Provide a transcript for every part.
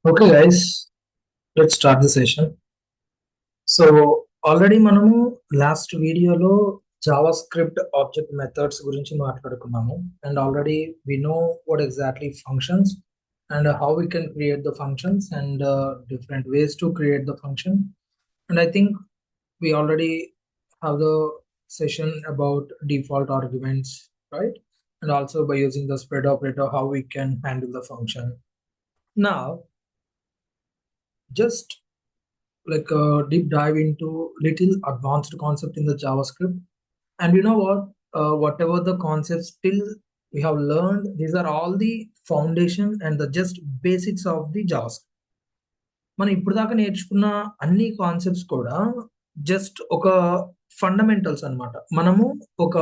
Okay, guys, let's start the session. So, already మనము last వీడియోలో JavaScript object methods గురించి మాట్లాడుకున్నాము and already we know what exactly functions and how we can create the functions and different ways to create the function and I think we already have the session about default arguments, right? And also by using the spread operator, how we can handle the function. Now, just like a deep dive into little advanced concept in the JavaScript. And you know what? Whatever the concepts till we have learned, these are all the foundation and the just basics of the JavaScript. మనం ఇప్పుడు దాకా నేర్చుకున్న అన్ని concepts కూడా just ఒక fundamentals అన్నమాట. మనము ఒక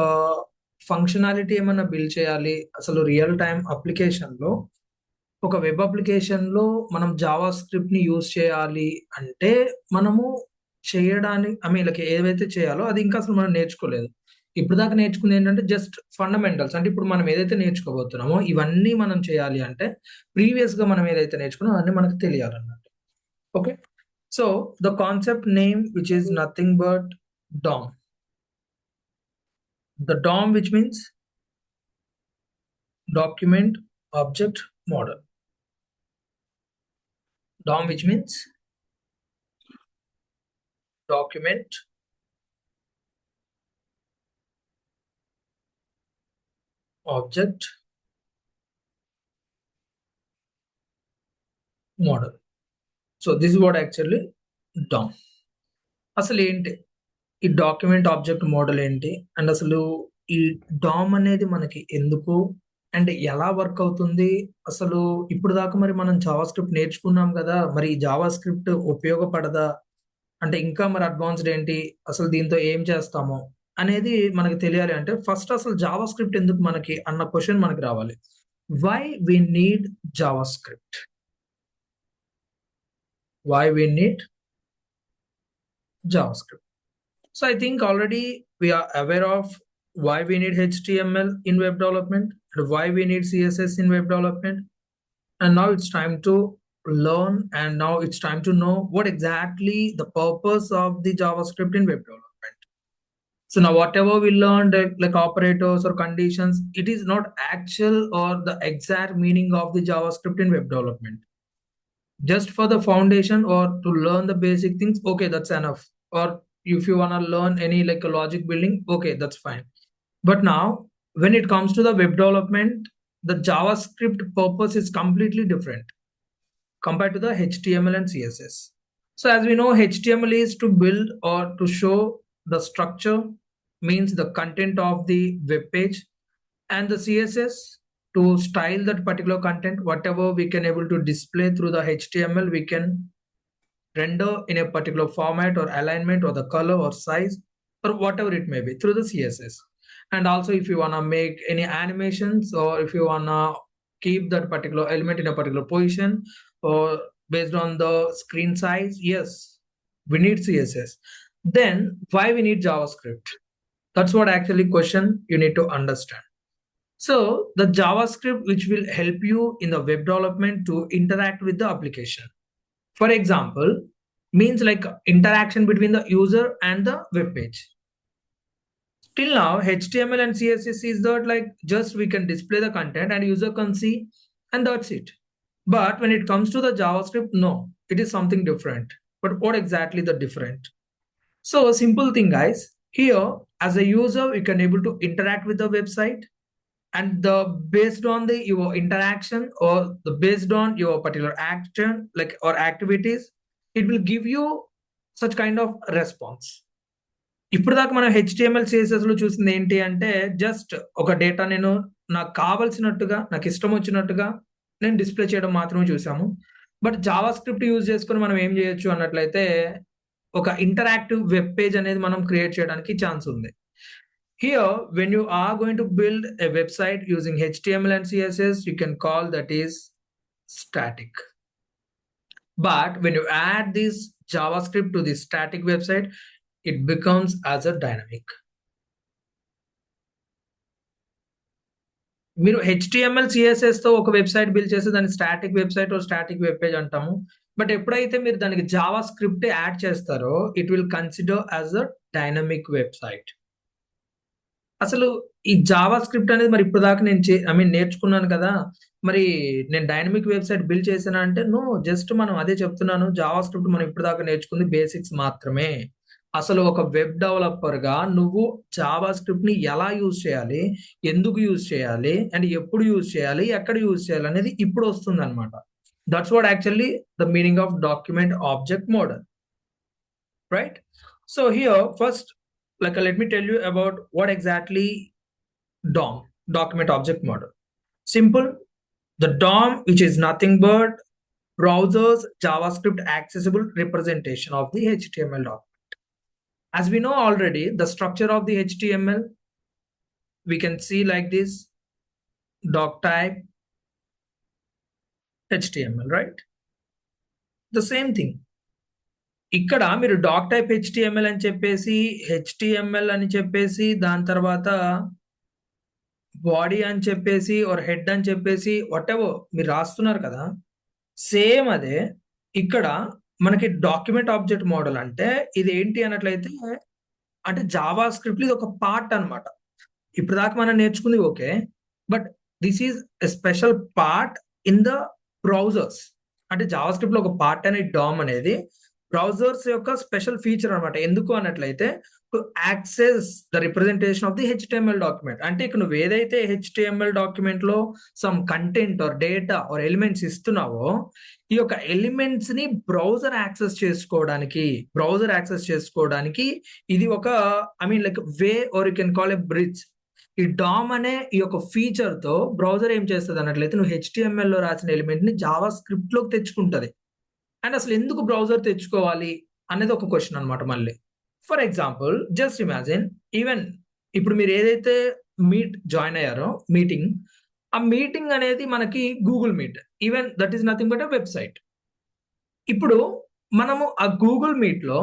ఫంక్షనాలిటీ ఏమన్నా బిల్డ్ చేయాలి అసలు రియల్ టైమ్ అప్లికేషన్‌లో ఒక వెబ్ అప్లికేషన్‌లో మనం జావా స్క్రిప్ట్‌ని యూజ్ చేయాలి అంటే, మనము లైక్ ఏవైతే చేయాలో అది ఇంకా అసలు మనం నేర్చుకోలేదు. ఇప్పటిదాకా నేర్చుకుందేంటంటే జస్ట్ ఫండమెంటల్స్. అంటే ఇప్పుడు మనం ఏదైతే నేర్చుకోబోతున్నామో ఇవన్నీ మనం చేయాలి అంటే, ప్రీవియస్‌గా మనం ఏదైతే నేర్చుకున్నామో అవన్నీ మనకు తెలియాలన్నమాట. Okay. So, the concept name which is nothing but DOM. The DOM which means document object model. DOM which means document object model. So this is what actually DOM. అసలు ఏంటి ఈ డాక్యుమెంట్ ఆబ్జెక్ట్ మోడల్ ఏంటి and అసలు ఈ DOM అనేది మనకి ఎందుకు and ఎలా వర్క్ అవుతుంది అసలు ఇప్పుడు దాకా మరి మనం జావా స్క్రిప్ట్ నేర్చుకున్నాం కదా మరి ఈ జావా స్క్రిప్ట్ ఉపయోగపడదా అంటే ఇంకా మరి అడ్వాన్స్డ్ ఏంటి అసలు దీంతో ఏం చేస్తామో అనేది మనకి తెలియాలి అంటే ఫస్ట్ అసలు జావా స్క్రిప్ట్ ఎందుకు మనకి అన్న క్వశ్చన్ మనకి రావాలి. Why we need JavaScript? Why we need JavaScript? So I think already we are aware of why we need HTML in web development and why we need CSS in web development. And now it's time to learn and now it's time to know what exactly the purpose of the JavaScript in web development. So now whatever we learned like operators or conditions, it is not actual or the exact meaning of the JavaScript in web development. Just for the foundation or to learn the basic things, okay, that's enough. Or if you want to learn any like a logic building, okay, that's fine. But now when it comes to the web development, the JavaScript purpose is completely different compared to the HTML and CSS. So as we know, HTML is to build or to show the structure, means the content of the web page, and the CSS to style that particular content. Whatever we can able to display through the HTML, we can render in a particular format or alignment or the color or size or whatever it may be through the CSS. And also if you want to make any animations or if you want to keep that particular element in a particular position or based on the screen size, yes, we need CSS. Then why we need JavaScript? That's what actually question you need to understand. So the JavaScript which will help you in the web development to interact with the application. For example, means like interaction between the user and the web page. Till now, HTML and CSS is that like just we can display the content and user can see and that's it. But when it comes to the JavaScript, no, it is something different. But what exactly the different? So a simple thing, guys. Here, as a user, you can able to interact with the website and the based on the your interaction or the based on your particular action like or activities, it will give you such kind of response. ఇప్పుడు దాకా మనం HTML CSS లో చూసింది ఏంటి అంటే just ఒక data నేను నాకు కావాల్సినట్టుగా నాకు ఇష్టం వచ్చినట్టుగా నేను డిస్ప్లే చేయడం మాత్రమే చూసాము. బట్ జావా స్క్రిప్ట్ యూజ్ చేసుకొని మనం ఏం చేయొచ్చు అన్నట్లయితే ఒక ఇంటరాక్టివ్ వెబ్ పేజ్ అనేది మనం క్రియేట్ చేయడానికి ఛాన్స్ ఉంది. Here, when you are going to build a website using HTML and CSS, you can call that is static. But when you add this JavaScript to this static website, it becomes as a dynamic. మీరు HTML CSS తో ఒక website build చేస్తే దాన్ని static website static web page అంటాము. But ఎప్పుడైతే మీరు దానికి Java script add చేస్తారో it will consider as a dynamic website. అసలు ఈ జావా స్క్రిప్ట్ అనేది మరి ఇప్పుడు దాకా నేను నేర్చుకున్నాను కదా, మరి నేను డైనమిక్ వెబ్సైట్ బిల్డ్ చేశానా అంటే నో, జస్ట్ మనం అదే చెప్తున్నాను, జావా స్క్రిప్ట్ మనం ఇప్పుడు దాకా నేర్చుకుంది బేసిక్స్ మాత్రమే. అసలు ఒక వెబ్ డెవలపర్ గా నువ్వు జావా స్క్రిప్ట్ ని ఎలా యూజ్ చేయాలి, ఎందుకు యూజ్ చేయాలి, అండ్ ఎప్పుడు యూజ్ చేయాలి, ఎక్కడ యూజ్ చేయాలి అనేది ఇప్పుడు వస్తుంది అనమాట. That's what actually the meaning of document object model, right? So here first, let me tell you about what exactly DOM, document object model. Simple, the DOM, which is nothing but browser's JavaScript accessible representation of the HTML document. As we know already, the structure of the HTML, we can see like this: doc type, HTML, right? The same thing. ఇక్కడ మీరు dock type HTML అని చెప్పేసి, HTML అని చెప్పేసి, దాని తర్వాత body అని చెప్పేసి ఆర్ హెడ్ అని చెప్పేసి వాట్ ఎవర్ మీరు రాస్తున్నారు కదా, సేమ్ అదే ఇక్కడ మనకి డాక్యుమెంట్ ఆబ్జెక్ట్ మోడల్ అంటే ఇది ఏంటి అన్నట్లయితే, అంటే జావా స్క్రిప్ట్ ఇది ఒక పార్ట్ అన్నమాట. ఇప్పుడు దాకా మనం నేర్చుకుంది okay, but this is a special part in the browsers. అంటే జావా స్క్రిప్ట్ లో ఒక పార్ట్ అనే డామ్ అనేది బ్రౌజర్స్ యొక్క స్పెషల్ ఫీచర్ అనమాట. ఎందుకు అన్నట్లయితే to access the representation of the HTML document. అంటే ఇక్కడ నువ్వు ఏదైతే HTML డాక్యుమెంట్ లో some content or data or elements ఇస్తున్నావో, ఈ యొక్క ఎలిమెంట్స్ ని బ్రౌజర్ యాక్సెస్ చేసుకోవడానికి ఇది ఒక like way or you can call a bridge. ఈ డామ్ అనే ఈ యొక్క ఫీచర్ తో బ్రౌజర్ ఏం చేస్తుంది అన్నట్లయితే, నువ్వు HTML లో రాసిన ఎలిమెంట్ ని జావా స్క్రిప్ట్ లోకి తెచ్చుకుంటది. అండ్ అసలు ఎందుకు బ్రౌజర్ తెచ్చుకోవాలి అనేది ఒక క్వశ్చన్ అనమాట. మళ్ళీ for example just imagine, even ఇప్పుడు మీరు ఏదైతే మీట్ జాయిన్ అయ్యారో మీటింగ్, ఆ మీటింగ్ అనేది మనకి Google meet, even that is nothing but a website. ఇప్పుడు మనము ఆ గూగుల్ మీట్ లో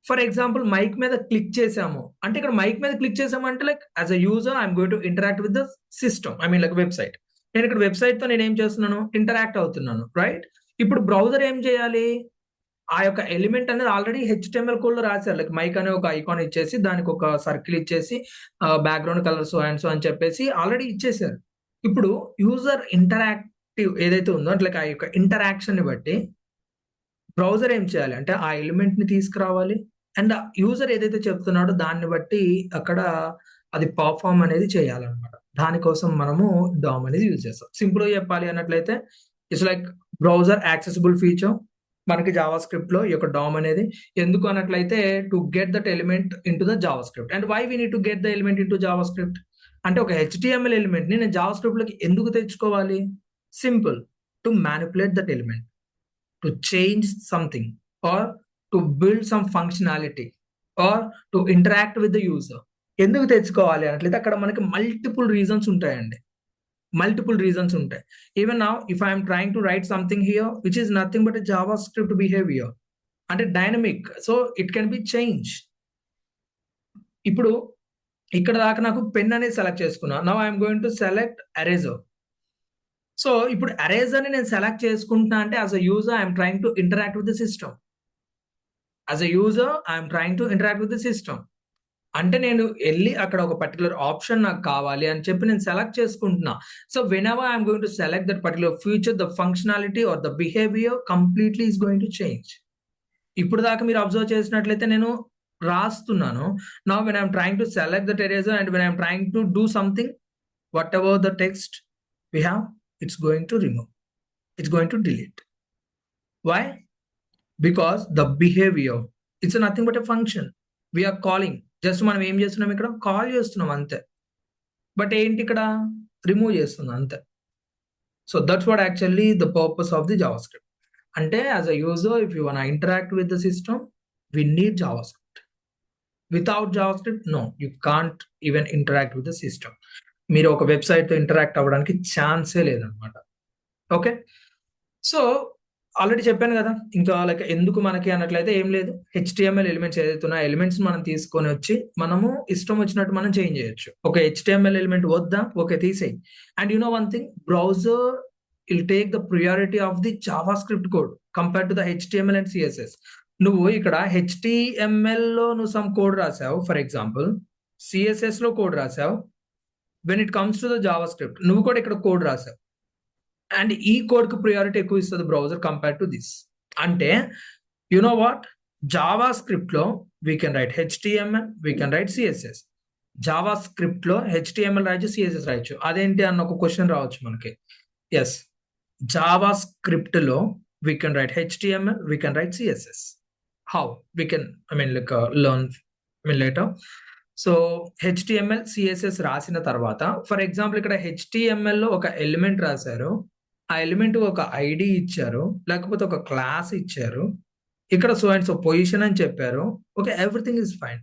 ఫర్ ఎగ్జాంపుల్ మైక్ మీద క్లిక్ చేసాము అంటే, ఇక్కడ మైక్ మీద క్లిక్ చేసాము అంటే like as a user I'm going to interact with the system, like website. నేను ఇక్కడ వెబ్సైట్ తో నేను ఏం చేస్తున్నాను, ఇంటరాక్ట్ అవుతున్నాను, రైట్? ఇప్పుడు బ్రౌజర్ ఏం చేయాలి, ఆ యొక్క ఎలిమెంట్ అనేది ఆల్రెడీ HTML కోడ్ లో రాశారు. లైక్ మైక్ అనే ఒక ఐకాన్ ఇచ్చేసి, దానికి ఒక సర్కిల్ ఇచ్చేసి, background colour so and so అని చెప్పేసి ఆల్రెడీ ఇచ్చేసారు. ఇప్పుడు యూజర్ ఇంటరాక్టివ్ ఏదైతే ఉందో అంటే లైక్ ఆ యొక్క ఇంటరాక్షన్ ని బట్టి బ్రౌజర్ ఏం చేయాలి అంటే ఆ ఎలిమెంట్ ని తీసుకురావాలి, అండ్ యూజర్ ఏదైతే చెప్తున్నాడో దాన్ని బట్టి అక్కడ అది పర్ఫార్మ్ అనేది చేయాలన్నమాట. దానికోసం మనము డామ్ అనేది యూజ్ చేస్తాం. సింపుల్ గా చెప్పాలి అన్నట్లయితే it's like browser accessible feature మనకి జావా స్క్రిప్ట్ లో ఈ యొక్క డామ్ అనేది. ఎందుకు అన్నట్లయితే to get that element in to the JavaScript. And why we need to get the element in to JavaScript అంటే, ఒక HTML ఎలిమెంట్ ని నేను జావా స్క్రిప్ట్ లోకి ఎందుకు తెచ్చుకోవాలి? Simple, to manipulate that element, to change something, or to build some functionality, or to interact with the user. ఎందుకు తెచ్చుకోవాలి అన్నట్లయితే అక్కడ మనకి మల్టిపుల్ రీజన్స్ ఉంటాయండి, మల్టిపుల్ రీజన్స్ ఉంటాయి. Even now if I'm trying to write something here which is nothing but JavaScript behaviour, అంటే dynamic, so it can be change. ఇప్పుడు ఇక్కడ దాకా నాకు పెన్ అనేది సెలెక్ట్ చేసుకున్నా, now I'm going to select eraser. So ఇప్పుడు eraser ని నేను సెలెక్ట్ చేసుకుంటున్నా అంటే as a user I'm trying to interact with the system. As a user I'm trying to interact with the system అంటే నేను వెళ్ళి అక్కడ ఒక పర్టికులర్ ఆప్షన్ నాకు కావాలి అని చెప్పి నేను సెలెక్ట్ చేసుకుంటున్నా. So whenever I'm going to select that particular feature, the functionality or the behaviour completely is going to change. ఇప్పుడు దాకా మీరు అబ్జర్వ్ చేసినట్లయితే నేను రాస్తున్నాను, now when I'm trying to select that eraser and when I'm trying to do something, whatever the text we have, it's going to remove, it's going to delete. Why? Because the behavior, it's nothing but a function we are calling. Just మనం ఏం చేస్తున్నాం, ఇక్కడ call చేస్తున్నాం అంతే, but ఏంటి ఇక్కడ remove చేస్తున్నాం అంతే. So that's what actually the purpose of the JavaScript. అంటే as a user if you want interact with the system we need JavaScript. Without JavaScript no, you can't even interact with the system. మీరు ఒక website తో interact అవ్వడానికి ఛాన్సే లేదనమాట. Okay, so already చెప్పాను కదా, ఇంకా లైక్ ఎందుకు మనకి అన్నట్లయితే ఏం లేదు. HTML ఎలిమెంట్స్ ఏదైతే ఉన్నాయో ఎలిమెంట్స్ మనం తీసుకొని వచ్చి మనము ఇష్టం వచ్చినట్టు మనం చేంజ్ చేయొచ్చు. ఒక HTML ఎలిమెంట్ వద్దా, ఓకే తీసేయి. And you know one thing, browser will take the priority of the Java script code compare to the HTML and CSS. నువ్వు ఇక్కడ HTML లో నువ్వు సమ్ కోడ్ రాసావు, ఫర్ ఎగ్జాంపుల్ CSS లో కోడ్ రాసావు. When it comes to the Java script నువ్వు కూడా ఇక్కడ కోడ్ రాసావు, అండ్ ఈ కోడ్ కు ప్రియారిటీ ఎక్కువ ఇస్తుంది బ్రౌజర్ కంపేర్ టు దిస్. అంటే you know what, JavaScript లో we can write HTML, we can write CSS. JavaScript లో HTML రాయొచ్చు, CSS రాయొచ్చు. అదేంటి అన్న ఒక క్వశ్చన్ రావచ్చు మనకి. ఎస్, జావా స్క్రిప్ట్ లో we can write HTML, we can write CSS. How we can learn later. So HTML, CSS రాసిన తర్వాత, ఫర్ ఎగ్జాంపుల్ ఇక్కడ HTML లో ఒక ఎలిమెంట్ రాశారు, ఆ ఎలిమెంట్ ఒక ఐడి ఇచ్చారు, లేకపోతే ఒక క్లాస్ ఇచ్చారు, ఇక్కడ సో అండ్ సో పొజిషన్ అని చెప్పారు. Okay, everything is fine.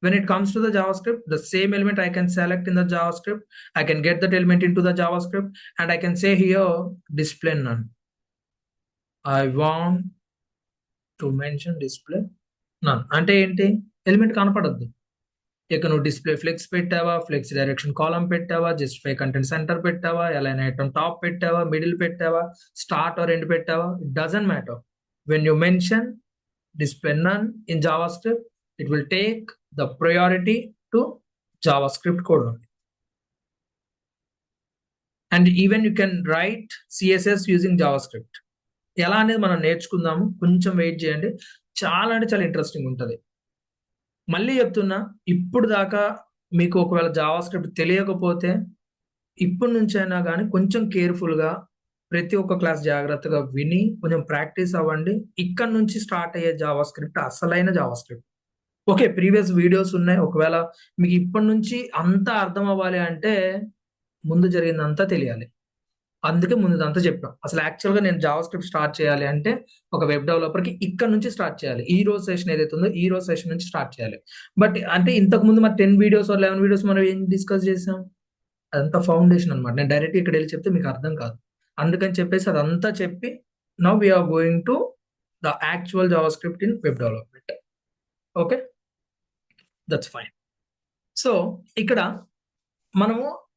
When it comes to the JavaScript, the same element I can select in the JavaScript, I can get that element into the JavaScript, and I can say here display none. I want to mention display none. అంటే ఏంటి, element కనపడద్దు. ఇక నువ్వు display flex పెట్టావా, flex direction కాలం పెట్టావా, justify content centre పెట్టావా, align item top పెట్టావా, middle పెట్టావా, start are end పెట్టావా, it doesn't matter. When you mention display none in JavaScript, it will take the priority to JavaScript code only. And even you can write CSS using JavaScript. ఎలా అనేది మనం నేర్చుకుందాము, కొంచెం wait చేయండి. చాలా అంటే చాలా ఇంట్రెస్టింగ్ ఉంటుంది. మళ్ళీ చెప్తున్నా, ఇప్పుడు దాకా మీకు ఒకవేళ JavaScript తెలియకపోతే ఇప్పటి నుంచైనా కానీ కొంచెం కేర్ఫుల్గా ప్రతి ఒక్క క్లాస్ జాగ్రత్తగా విని కొంచెం ప్రాక్టీస్ అవ్వండి. ఇక్కడ నుంచి స్టార్ట్ అయ్యే JavaScript అసలైన JavaScript. ఓకే, ప్రీవియస్ వీడియోస్ ఉన్నాయి. ఒకవేళ మీకు ఇప్పటి నుంచి అంతా అర్థం అవ్వాలి అంటే ముందు జరిగిందంతా తెలియాలి. అందుకే ముందుదంతా చెప్పాం. అసలు యాక్చువల్గా నేను JavaScript స్టార్ట్ చేయాలి అంటే ఒక వెబ్ డెవలపర్కి ఇక్కడ నుంచి స్టార్ట్ చేయాలి. ఈ రోజు సెషన్ ఏదైతే ఉందో ఈ రోజు సెషన్ నుంచి స్టార్ట్ చేయాలి. బట్ అంటే ఇంతకు ముందు మరి 10 వీడియోస్ 11 వీడియోస్ మనం ఏం డిస్కస్ చేసాం, అదంతా ఫౌండేషన్ అనమాట. నేను డైరెక్ట్ ఇక్కడ వెళ్ళి చెప్తే మీకు అర్థం కాదు. అందుకని చెప్పేసి అదంతా చెప్పి now we are going to the actual JavaScript in web development. Okay, that's fine. So ఇక్కడ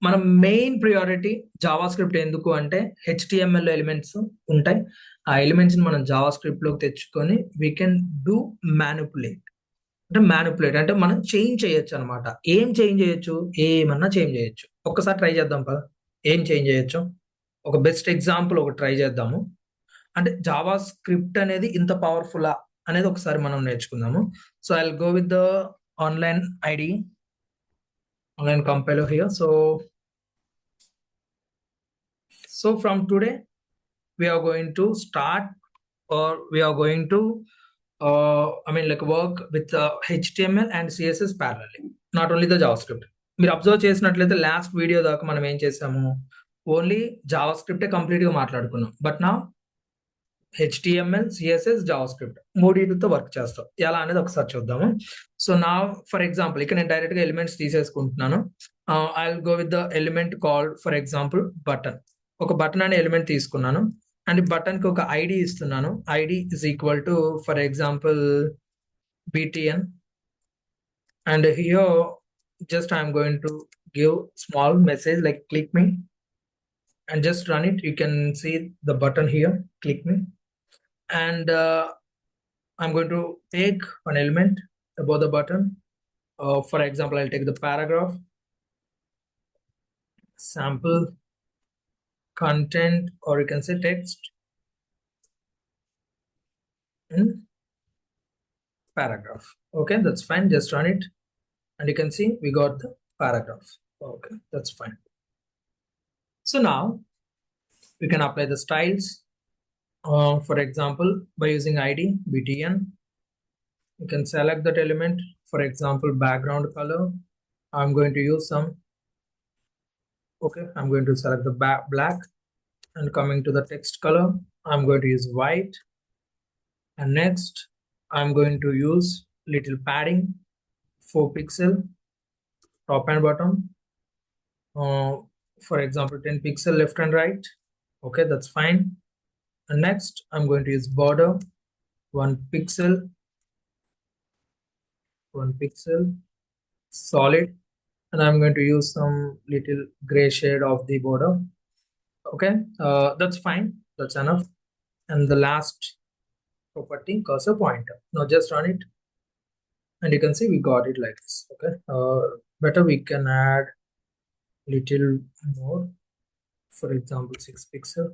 మన మెయిన్ ప్రియారిటీ JavaScript ఎందుకు అంటే HTML లో ఎలిమెంట్స్ ఉంటాయి. ఆ ఎలిమెంట్స్ మనం JavaScript లోకి తెచ్చుకొని వీ కెన్ డూ మ్యానిపులేట్. అంటే మనం చేంజ్ చేయొచ్చు అనమాట. ఏం చేంజ్ చేయొచ్చు, ఏమన్నా చేంజ్ చేయొచ్చు. ఒక్కసారి ట్రై చేద్దాం పద, ఏం చేంజ్ చేయొచ్చు. ఒక బెస్ట్ ఎగ్జాంపుల్ ఒకటి ట్రై చేద్దాము. అంటే JavaScript అనేది ఇంత పవర్ఫుల్ అనేది ఒకసారి మనం నేర్చుకుందాము. So I will go with the online ID, online compiler here. So from today we are going to start, or we are going to work with HTML and CSS parallelly, not only the JavaScript. మీరు observe చేసినట్లయితే last video దాకా మనం ఏం చేసాము, only JavaScript complete గా మాట్లాడుకున్నాం. But నా HTML, CSS, JavaScript మూడింటితో work చేస్తాం. ఎలా అనేది ఒకసారి చూద్దాము. సో నా ఫర్ ఎగ్జాంపుల్ ఇక్కడ నేను డైరెక్ట్ గా ఎలిమెంట్స్ తీసేసుకుంటున్నాను. I will go with the element called for example button. ఒక బటన్ అనే ఎలిమెంట్ తీసుకున్నాను అండ్ బటన్ కి ఒక ఐడి ఇస్తున్నాను. ID is equal to for example BTN, and here just I am going to give small message like click me and just run it. You can see the button here, click me, and I'm going to take an element above the button. For example, I'll take the paragraph, sample content, or you can say text in paragraph. Okay, that's fine. Just run it and you can see we got the paragraph. Okay, that's fine. So now we can apply the styles. For example, by using ID BTN, you can select that element. For example, background color, I'm going to use some. Okay, I'm going to select the black, and coming to the text color, I'm going to use white, and next I'm going to use little padding, 4 pixel top and bottom, for example 10 pixel left and right. Okay, that's fine. And next, I'm going to use border 1 pixel, 1 pixel, solid, and I'm going to use some little gray shade of the border. Okay, that's fine. That's enough. And the last property, cursor pointer. Now just run it, and you can see we got it like this. Okay, better we can add little more. For example, 6 pixel.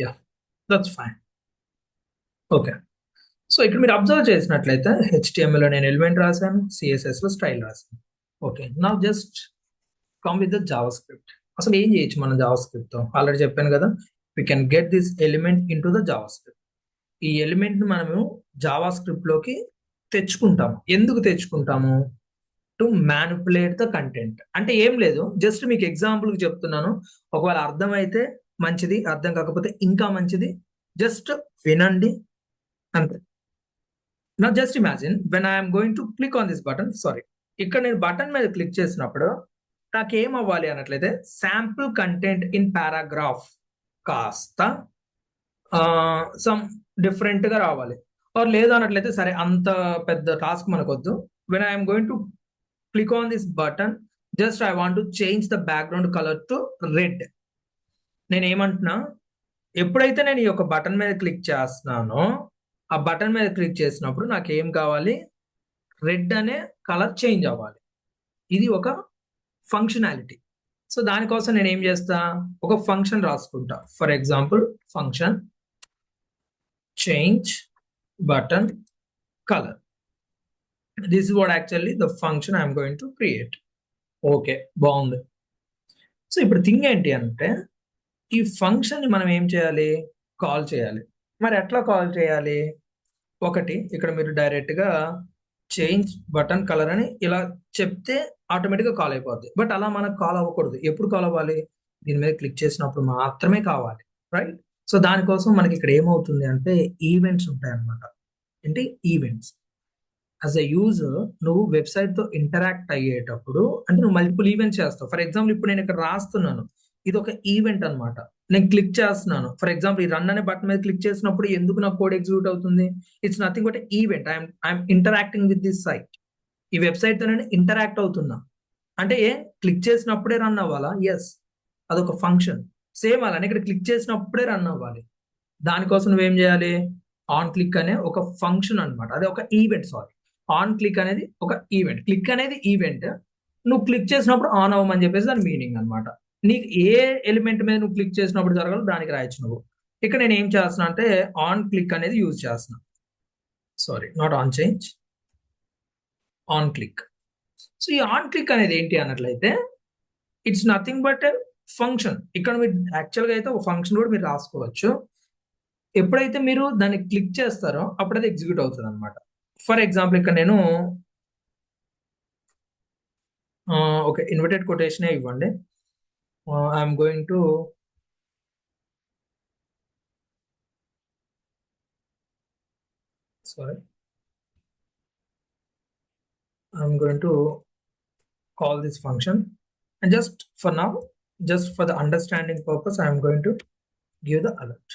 Yeah, that's fine. Okay. So ఇక్కడ మీరు observe చేసినట్లయితే HTML లో నేను element రాశాను, CSS లో style రాశాను. Okay, నా just come with the Java script. అసలు ఏం చేయొచ్చు మనం జావా స్క్రిప్ట్ తో? ఆల్రెడీ చెప్పాను కదా, we can get this element in to the Java script. ఈ ఎలిమెంట్ ని మనము జావా స్క్రిప్ట్ లోకి తెచ్చుకుంటాము. ఎందుకు తెచ్చుకుంటాము? To manipulate the content. అంటే ఏం లేదు, జస్ట్ మీకు ఎగ్జాంపుల్ చెప్తున్నాను. ఒకవేళ అర్థమైతే మంచిది, అర్థం కాకపోతే ఇంకా మంచిది. జస్ట్ వినండి అంతే. Now just imagine when I am going to click on this button, sorry, ఇక్కడ నేను బటన్ మీద క్లిక్ చేసినప్పుడు నాకు ఏం అవ్వాలి అన్నట్లయితే శాంపుల్ కంటెంట్ ఇన్ పారాగ్రాఫ్ కాస్త సమ్ డిఫరెంట్ గా రావాలి. ఆర్ లేదు అన్నట్లయితే సరే అంత పెద్ద టాస్క్ మనకొద్దు. When I'm going to click on this button, just I want to change the background colour to red. నేను ఏమంటున్నా, ఎప్పుడైతే నేను ఈ యొక్క బటన్ మీద క్లిక్ చేస్తున్నానో, ఆ బటన్ మీద క్లిక్ చేసినప్పుడు నాకు ఏం కావాలి? రెడ్ అనే కలర్ చేంజ్ అవ్వాలి. ఇది ఒక ఫంక్షనాలిటీ. సో దానికోసం నేను ఏం చేస్తా, ఒక ఫంక్షన్ రాసుకుంటా. For example, function change button colour. This is what actually the function I'm going to create. Okay, బాగుంది. సో ఇప్పుడు థింగ్ ఏంటి అంటే, ఈ ఫంక్షన్ ని మనం ఏం చేయాలి? కాల్ చేయాలి. మరి ఎట్లా కాల్ చేయాలి? ఒకటి, ఇక్కడ మీరు డైరెక్ట్ గా చేంజ్ బటన్ కలర్ అని ఇలా చెప్తే ఆటోమేటిక్ గా కాల్ అయిపోద్ది. బట్ అలా మనకు కాల్ అవ్వకూడదు. ఎప్పుడు కాల్ అవ్వాలి? దీని మీద క్లిక్ చేసినప్పుడు మాత్రమే కావాలి, రైట్? సో దానికోసం మనకి ఇక్కడ ఏమవుతుంది అంటే ఈవెంట్స్ ఉంటాయి అన్నమాట. ఏంటి ఈవెంట్స్? యాజ్ ఎ యూజర్ నువ్వు వెబ్సైట్ తో ఇంటరాక్ట్ అయ్యేటప్పుడు అంటే నువ్వు మల్టిపుల్ ఈవెంట్స్ చేస్తావు. ఫర్ ఎగ్జాంపుల్, ఇప్పుడు నేను ఇక్కడ రాస్తున్నాను, ఇది ఒక ఈవెంట్ అన్నమాట. నేను క్లిక్ చేస్తున్నాను. ఫర్ ఎగ్జాంపుల్, ఈ రన్ అనే బటన్ మీద క్లిక్ చేసినప్పుడు ఎందుకు నా కోడ్ ఎగ్జిక్యూట్ అవుతుంది? It's nothing but event. I'm interacting with this site. ఈ వెబ్సైట్ తో నేను ఇంటరాక్ట్ అవుతున్నా. అంటే క్లిక్ చేసినప్పుడే రన్ అవ్వాలా? ఎస్, అదొక ఫంక్షన్. సేమ్ అలానే ఇక్కడ క్లిక్ చేసినప్పుడే రన్ అవ్వాలి. దానికోసం నువ్వేం చేయాలి? ఆన్ క్లిక్ అనే ఒక ఫంక్షన్ అన్నమాట. అదే ఒక ఈవెంట్. సారీ, ఆన్ క్లిక్ అనేది ఒక ఈవెంట్. క్లిక్ అనేది ఈవెంట్. నువ్వు క్లిక్ చేసినప్పుడు ఆన్ అవ్వమని చెప్పేసి దాని మీనింగ్ అన్నమాట. నీకు ఏ ఎలిమెంట్ మీద నువ్వు క్లిక్ చేసినప్పుడు జరగాలో దానికి రాయొచ్చు నువ్వు. ఇక్కడ నేను ఏం చేస్తున్నా అంటే ఆన్ క్లిక్ అనేది యూజ్ చేస్తున్నా. Sorry, not on change, on click. So ఈ ఆన్ క్లిక్ అనేది ఏంటి అన్నట్లయితే ఇట్స్ నథింగ్ బట్ ఫంక్షన్. ఇక్కడ మీరు యాక్చువల్గా అయితే ఒక ఫంక్షన్ కూడా మీరు రాసుకోవచ్చు. ఎప్పుడైతే మీరు దాన్ని క్లిక్ చేస్తారో అప్పుడు అది ఎగ్జిక్యూట్ అవుతుంది అనమాట. ఫర్ ఎగ్జాంపుల్, ఇక్కడ నేను ఒక ఇన్వర్టెడ్ కొటేషన్ ఇవ్వండి. I'm going to I'm going to call this function, and just for now, just for the understanding purpose, I am going to give the alert.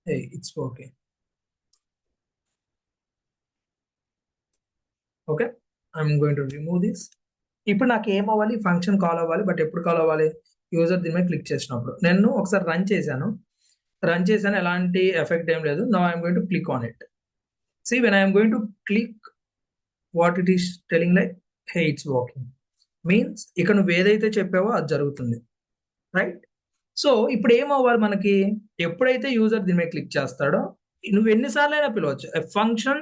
Hey, it's working. Okay, I'm going to remove this. ఇప్పుడు నాకు ఏం అవ్వాలి? Function call అవ్వాలి. But ఎప్పుడు call అవ్వాలి? User దీని మీద click చేసినప్పుడు. నేను ఒకసారి రన్ చేశాను, ఎలాంటి ఎఫెక్ట్ ఏం లేదు. Now I'm going to click on it. See, when I am going to click, what it is telling like, hey, it's working. Means ఇక్కడ నువ్వు ఏదైతే చెప్పావో అది జరుగుతుంది, రైట్? సో ఇప్పుడు ఏం అవ్వాలి మనకి? ఎప్పుడైతే యూజర్ దీని మీద క్లిక్ చేస్తాడో నువ్వు ఎన్నిసార్లు అయినా పిలవచ్చు. ఎ function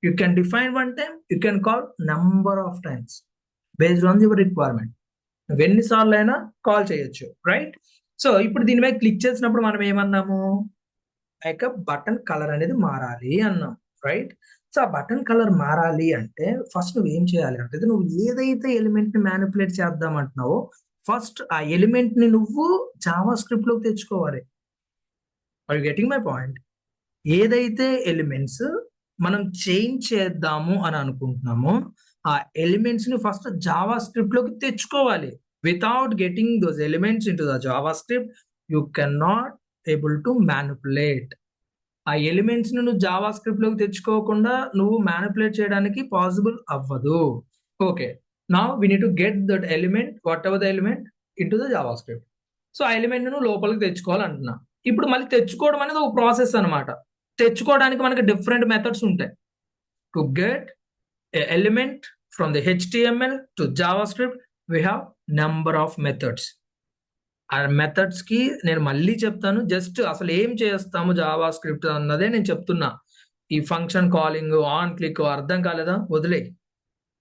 you can define one time, you can call number of times based on your requirement. నువ్వు ఎన్నిసార్లు అయినా కాల్ చేయొచ్చు, రైట్? సో ఇప్పుడు దీని మీద క్లిక్ చేసినప్పుడు మనం ఏమన్నాము? లైక్ బటన్ కలర్ అనేది మారాలి అన్నాం, రైట్? సో ఆ బటన్ కలర్ మారాలి అంటే ఫస్ట్ నువ్వు ఏం చేయాలి అంటే, నువ్వు ఏదైతే ఎలిమెంట్ ని మ్యానిపులేట్ చేద్దాం అంటున్నావో ఫస్ట్ ఆ ఎలిమెంట్ ని నువ్వు జావా స్క్రిప్ట్ లోకి తెచ్చుకోవాలి. Are you getting my point? ఏదైతే ఎలిమెంట్స్ మనం చేంజ్ చేద్దాము అని అనుకుంటున్నామో ఆ ఎలిమెంట్స్ ని ఫస్ట్ జావా స్క్రిప్ట్ లోకి తెచ్చుకోవాలి. Without getting those elements in to the Java script you can not able to manipulate. ఆ ఎలిమెంట్స్ ని నువ్వు జావా స్క్రిప్ట్ లోకి తెచ్చుకోకుండా నువ్వు మ్యానిపులేట్ చేయడానికి పాసిబుల్ అవ్వదు. Okay, now we need to get that element, whatever the element, in to the JavaScript. So ఆ element ను లోపలికి తెచ్చుకోవాలంటున్నా. ఇప్పుడు మళ్ళీ తెచ్చుకోవడం అనేది ఒక ప్రాసెస్ అనమాట. తెచ్చుకోవడానికి మనకి డిఫరెంట్ మెథడ్స్ ఉంటాయి. To get element from the HTML to Java script we have number of methods. ఆ మెథడ్స్ కి నేను మళ్ళీ చెప్తాను. జస్ట్ అసలు ఏం చేస్తాము జావా స్క్రిప్ట్ అన్నదే నేను చెప్తున్నా. ఈ ఫంక్షన్ కాలింగ్, ఆన్ క్లిక్ అర్థం కాలేదా వదిలే.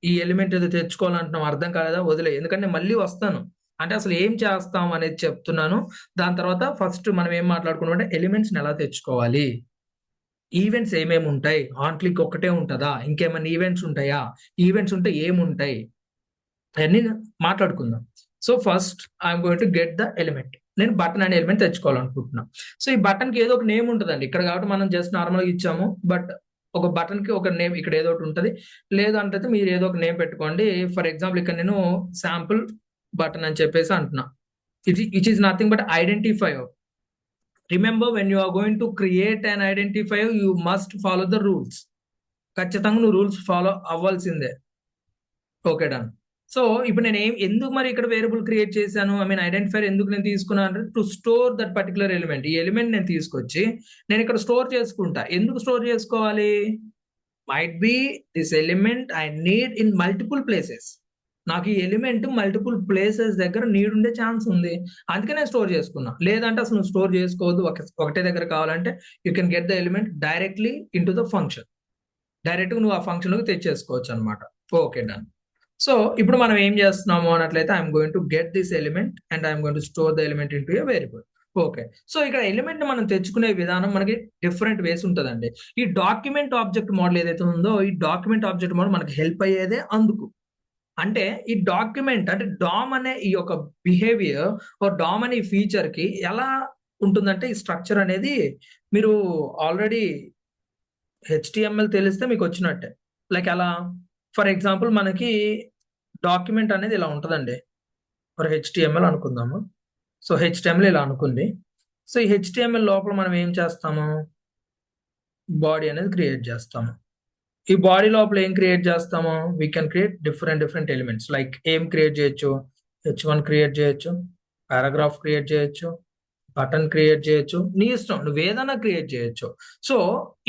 ఈ ఎలిమెంట్ ఏదో తెచ్చుకోవాలంటున్నాం అర్థం కాలేదా వదిలే. ఎందుకంటే మళ్ళీ వస్తాను. అంటే అసలు ఏం చేస్తాం అనేది చెప్తున్నాను. దాని తర్వాత ఫస్ట్ మనం ఏం మాట్లాడుకున్నాం అంటే ఎలిమెంట్స్ ఎలా తెచ్చుకోవాలి, ఈవెంట్స్ ఏమేమి ఉంటాయి, ఆన్ క్లిక్ ఒక్కటే ఉంటుందా, ఇంకేమైనా ఈవెంట్స్ ఉంటాయా, ఈవెంట్స్ ఉంటే ఏముంటాయి అన్ని మాట్లాడుకుందాం. So first I'm going to get the element. నేను బటన్ అనే ఎలిమెంట్ తెచ్చుకోవాలనుకుంటున్నా. సో ఈ బటన్ కి ఏదో ఒక నేమ్ ఉంటుందండి. ఇక్కడ కాబట్టి మనం జస్ట్ నార్మల్గా ఇచ్చాము. బట్ ఒక బటన్ కి ఒక నేమ్ ఇక్కడ ఏదో ఒకటి ఉంటుంది. లేదంటే మీరు ఏదో ఒక నేమ్ పెట్టుకోండి. ఫర్ ఎగ్జాంపుల్ ఇక్కడ నేను శాంపుల్ బటన్ అని చెప్పేసి అంటున్నా. Which is nothing but identifier. Remember when you are going to create an identifier you must follow the rules. ఖచ్చితంగా నువ్వు రూల్స్ ఫాలో అవ్వాల్సిందే. Okay done. సో ఇప్పుడు నేను ఎందుకు మరి ఇక్కడ వేరియబుల్ క్రియేట్ చేశాను, ఐ మీన్ ఐడెంటిఫైర్ ఎందుకు నేను తీసుకున్నాను అంటే to store that particular element. ఈ ఎలిమెంట్ నేను తీసుకొచ్చి నేను ఇక్కడ స్టోర్ చేసుకుంటా. ఎందుకు స్టోర్ చేసుకోవాలి? Might be this element I need in multiple places. నాకు ఈ ఎలిమెంట్ మల్టిపుల్ ప్లేసెస్ దగ్గర నీడ్ ఉండే ఛాన్స్ ఉంది, అందుకే నేను స్టోర్ చేసుకున్నా. లేదంటే అసలు నువ్వు స్టోర్ చేసుకోవద్దు, ఒకటే దగ్గర కావాలంటే you can get the element directly in to the function. డైరెక్ట్గా నువ్వు ఆ ఫంక్షన్ లోకి తెచ్చేసుకోవచ్చు అనమాట. Okay done. సో ఇప్పుడు మనం ఏం చేస్తున్నాము అన్నట్లయితే I'm going to get this element and I'm going to store the element in to a variable. Okay, so ఇక్కడ ఎలిమెంట్ మనం తెచ్చుకునే విధానం మనకి డిఫరెంట్ వేస్ ఉంటుందండి. ఈ డాక్యుమెంట్ ఆబ్జెక్ట్ మోడల్ ఏదైతే ఉందో ఈ డాక్యుమెంట్ ఆబ్జెక్ట్ మోడల్ మనకి హెల్ప్ అయ్యేదే అందుకు. అంటే ఈ డాక్యుమెంట్ అంటే డామ్ అనే ఈ యొక్క బిహేవియర్ డామ్ అనే ఫీచర్ కి ఎలా ఉంటుందంటే ఈ స్ట్రక్చర్ అనేది మీరు ఆల్రెడీ HTML తెలిస్తే మీకు వచ్చినట్టే. లైక్ ఎలా, ఫర్ ఎగ్జాంపుల్ మనకి డాక్యుమెంట్ అనేది ఇలా ఉంటుందండి. ఫర్ HTML అనుకుందాము. సో HTML ఇలా అనుకుంది. సో ఈ HTML లోపల మనం ఏం చేస్తాము, బాడీ అనేది క్రియేట్ చేస్తాము. ఈ బాడీ లోపల ఏం క్రియేట్ చేస్తాము, we can create different elements. Like ఏం క్రియేట్ చేయొచ్చు, H1 క్రియేట్ చేయొచ్చు, పారాగ్రాఫ్ క్రియేట్ చేయొచ్చు, బటన్ క్రియేట్ చేయొచ్చు, నీ ఇష్టం, నువ్వు ఏదైనా క్రియేట్ చేయొచ్చు. సో